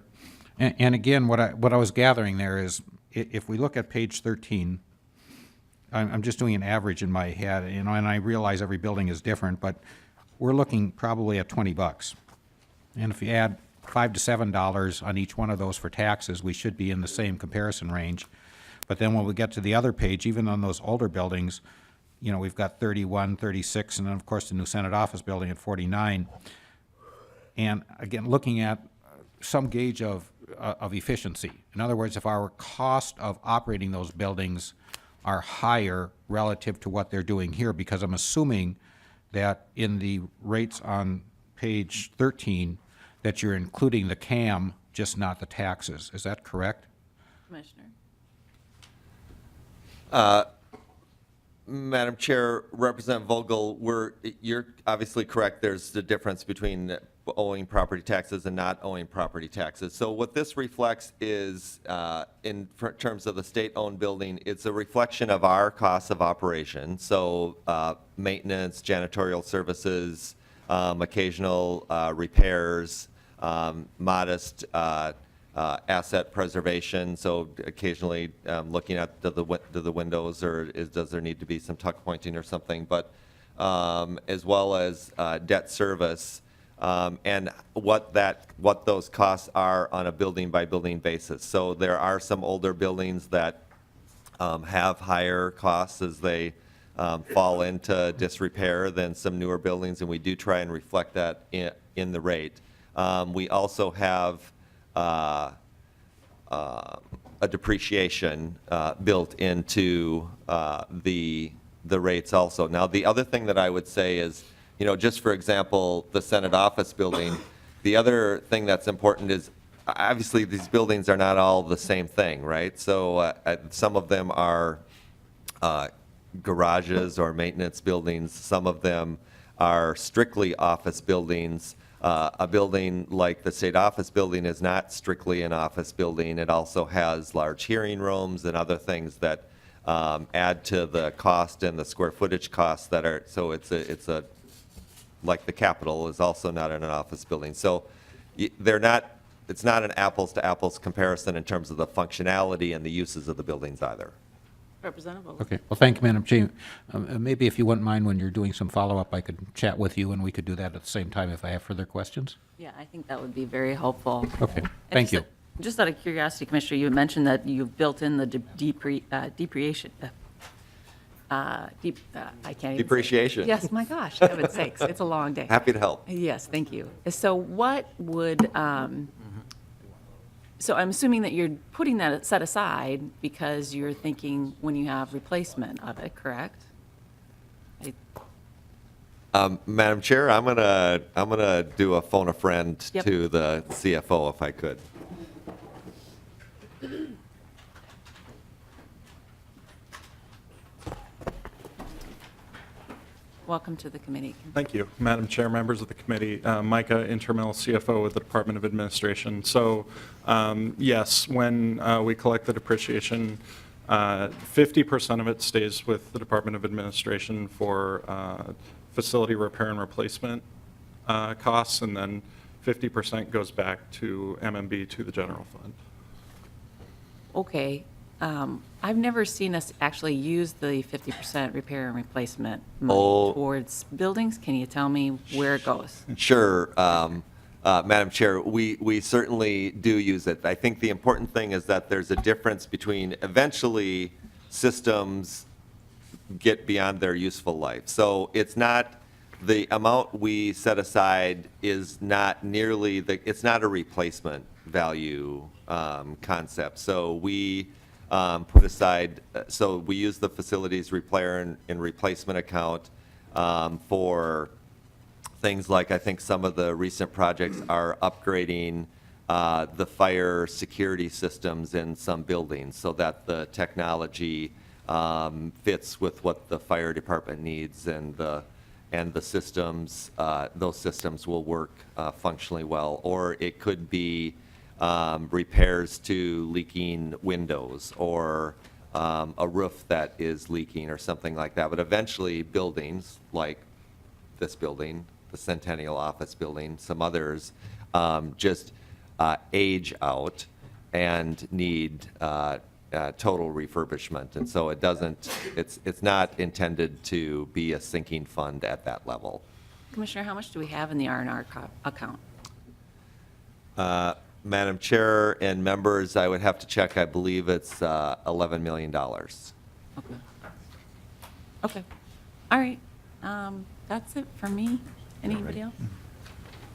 Speaker 14: And again, what I was gathering there is, if we look at page 13, I'm just doing an average in my head, and I realize every building is different, but we're looking probably at $20. And if you add $5 to $7 on each one of those for taxes, we should be in the same comparison range. But then when we get to the other page, even on those older buildings, we've got 31, 36, and then of course the new Senate office building at 49. And again, looking at some gauge of efficiency. In other words, if our cost of operating those buildings are higher relative to what they're doing here, because I'm assuming that in the rates on page 13, that you're including the CAM, just not the taxes. Is that correct?
Speaker 1: Commissioner.
Speaker 13: Madam Chair, Representative Vogel, you're obviously correct. There's the difference between owing property taxes and not owing property taxes. So what this reflects is, in terms of the state-owned building, it's a reflection of our costs of operation. So maintenance, janitorial services, occasional repairs, modest asset preservation, so occasionally looking at the windows, or does there need to be some tuck pointing or something, but as well as debt service, and what those costs are on a building-by-building basis. So there are some older buildings that have higher costs as they fall into disrepair than some newer buildings, and we do try and reflect that in the rate. We also have a depreciation built into the rates also. Now, the other thing that I would say is, just for example, the Senate office building, the other thing that's important is, obviously, these buildings are not all the same thing, right? So some of them are garages or maintenance buildings. Some of them are strictly office buildings. A building like the state office building is not strictly an office building. It also has large hearing rooms and other things that add to the cost and the square footage costs that are, so it's a, like the Capitol is also not in an office building. So they're not, it's not an apples to apples comparison in terms of the functionality and the uses of the buildings either.
Speaker 1: Representative Willis.
Speaker 14: Okay, well, thank you, Madam Chair. Maybe if you wouldn't mind, when you're doing some follow-up, I could chat with you, and we could do that at the same time if I have further questions.
Speaker 1: Yeah, I think that would be very helpful.
Speaker 14: Okay,
Speaker 1: And
Speaker 14: thank you.
Speaker 1: Just out of curiosity, Commissioner, you mentioned that you've built in the depreciation. I can't even.
Speaker 13: Depreciation.
Speaker 1: Yes, my gosh, heaven's sakes, it's a long day.
Speaker 13: Happy to help.
Speaker 1: Yes, thank you. So what would, so I'm assuming that you're putting that set aside because you're thinking when you have replacement of it, correct?
Speaker 13: Madam Chair, I'm gonna do a phone a friend
Speaker 1: Yep.
Speaker 13: to the CFO if I could.
Speaker 1: Welcome to the committee.
Speaker 16: Thank you, Madam Chair, members of the committee. Micah Intermill, CFO with the Department of Administration. So, yes, when we collect the depreciation, 50% of it stays with the Department of Administration for facility repair and replacement costs, and then 50% goes back to MMB, to the general fund.
Speaker 1: Okay, I've never seen us actually use the 50% repair and replacement money towards buildings. Can you tell me where it goes?
Speaker 13: Sure, Madam Chair, we certainly do use it. I think the important thing is that there's a difference between eventually systems get beyond their useful life. So it's not, the amount we set aside is not nearly, it's not a replacement value concept. So we put aside, so we use the facilities repair and replacement account for things like, I think some of the recent projects are upgrading the fire security systems in some buildings so that the technology fits with what the fire department needs, and the systems, those systems will work functionally well. Or it could be repairs to leaking windows, or a roof that is leaking or something like that. But eventually buildings like this building, the Centennial Office Building, some others, just age out and need total refurbishment. And so it doesn't, it's not intended to be a sinking fund at that level.
Speaker 1: Commissioner, how much do we have in the R&R account?
Speaker 13: Madam Chair and members, I would have to check. I believe it's $11 million.
Speaker 1: Okay. Okay. All right. That's it for me. Anybody else?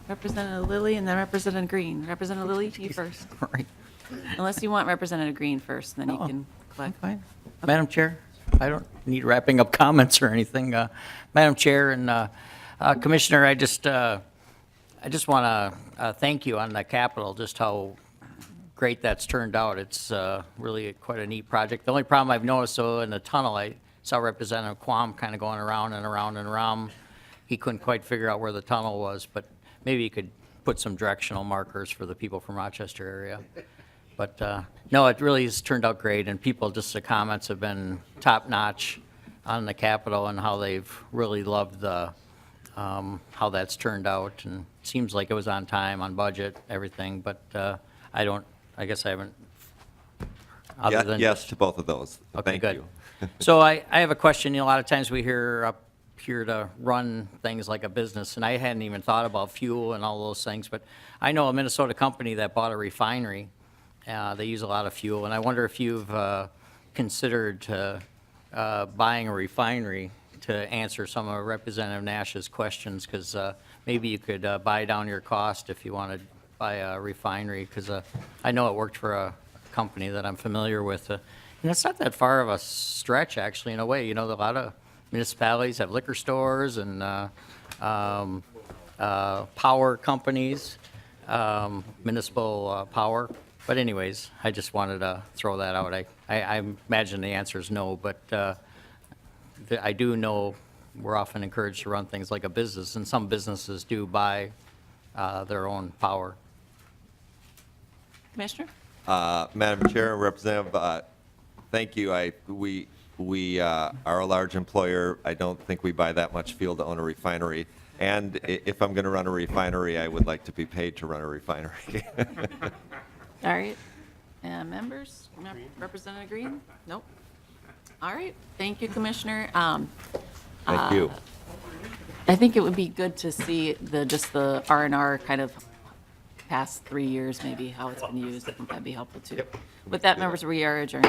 Speaker 1: Representative Lilly and then Representative Green. Representative Lilly, you first.
Speaker 3: Right.
Speaker 1: Unless you want Representative Green first, then you
Speaker 3: No,
Speaker 1: can collect.
Speaker 3: Fine. Madam Chair, I don't need wrapping up comments or anything. Madam Chair and Commissioner, I just want to thank you on the Capitol, just how great that's turned out. It's really quite a neat project. The only problem I've noticed, though, in the tunnel, I saw Representative Quam kind of going around and around and around. He couldn't quite figure out where the tunnel was, but maybe he could put some directional markers for the people from Rochester area. But no, it really has turned out great, and people, just the comments have been top-notch on the Capitol and how they've really loved the how that's turned out, and it seems like it was on time, on budget, everything, but I guess I haven't, other than
Speaker 13: Yes
Speaker 3: just-
Speaker 13: to both of those.
Speaker 3: Okay,
Speaker 13: Thank
Speaker 3: good.
Speaker 13: you.
Speaker 3: So I have a question. You know, a lot of times we hear up here to run things like a business, and I hadn't even thought about fuel and all those things, but I know a Minnesota company that bought a refinery. They use a lot of fuel, and I wonder if you've considered buying a refinery to answer some of Representative Nash's questions, because maybe you could buy down your cost if you want to buy a refinery, because I know it worked for a company that I'm familiar with. And it's not that far of a stretch, actually, in a way. You know, a lot of municipalities have liquor stores and power companies, municipal power. But anyways, I just wanted to throw that out. I imagine the answer is no, but I do know we're often encouraged to run things like a business, and some businesses do buy their own power.
Speaker 1: Commissioner?
Speaker 13: Madam Chair and Representative, thank you. We are a large employer. I don't think we buy that much fuel to own a refinery. And if I'm going to run a refinery, I would like to be paid to run a refinery.
Speaker 1: All right. Members? Representative Green? Nope. All right. Thank you, Commissioner.
Speaker 13: Thank you.
Speaker 1: I think it would be good to see just the R&R kind of past 3 years, maybe, how it's been used. I think that'd be helpful, too. With that, members, we are adjourned.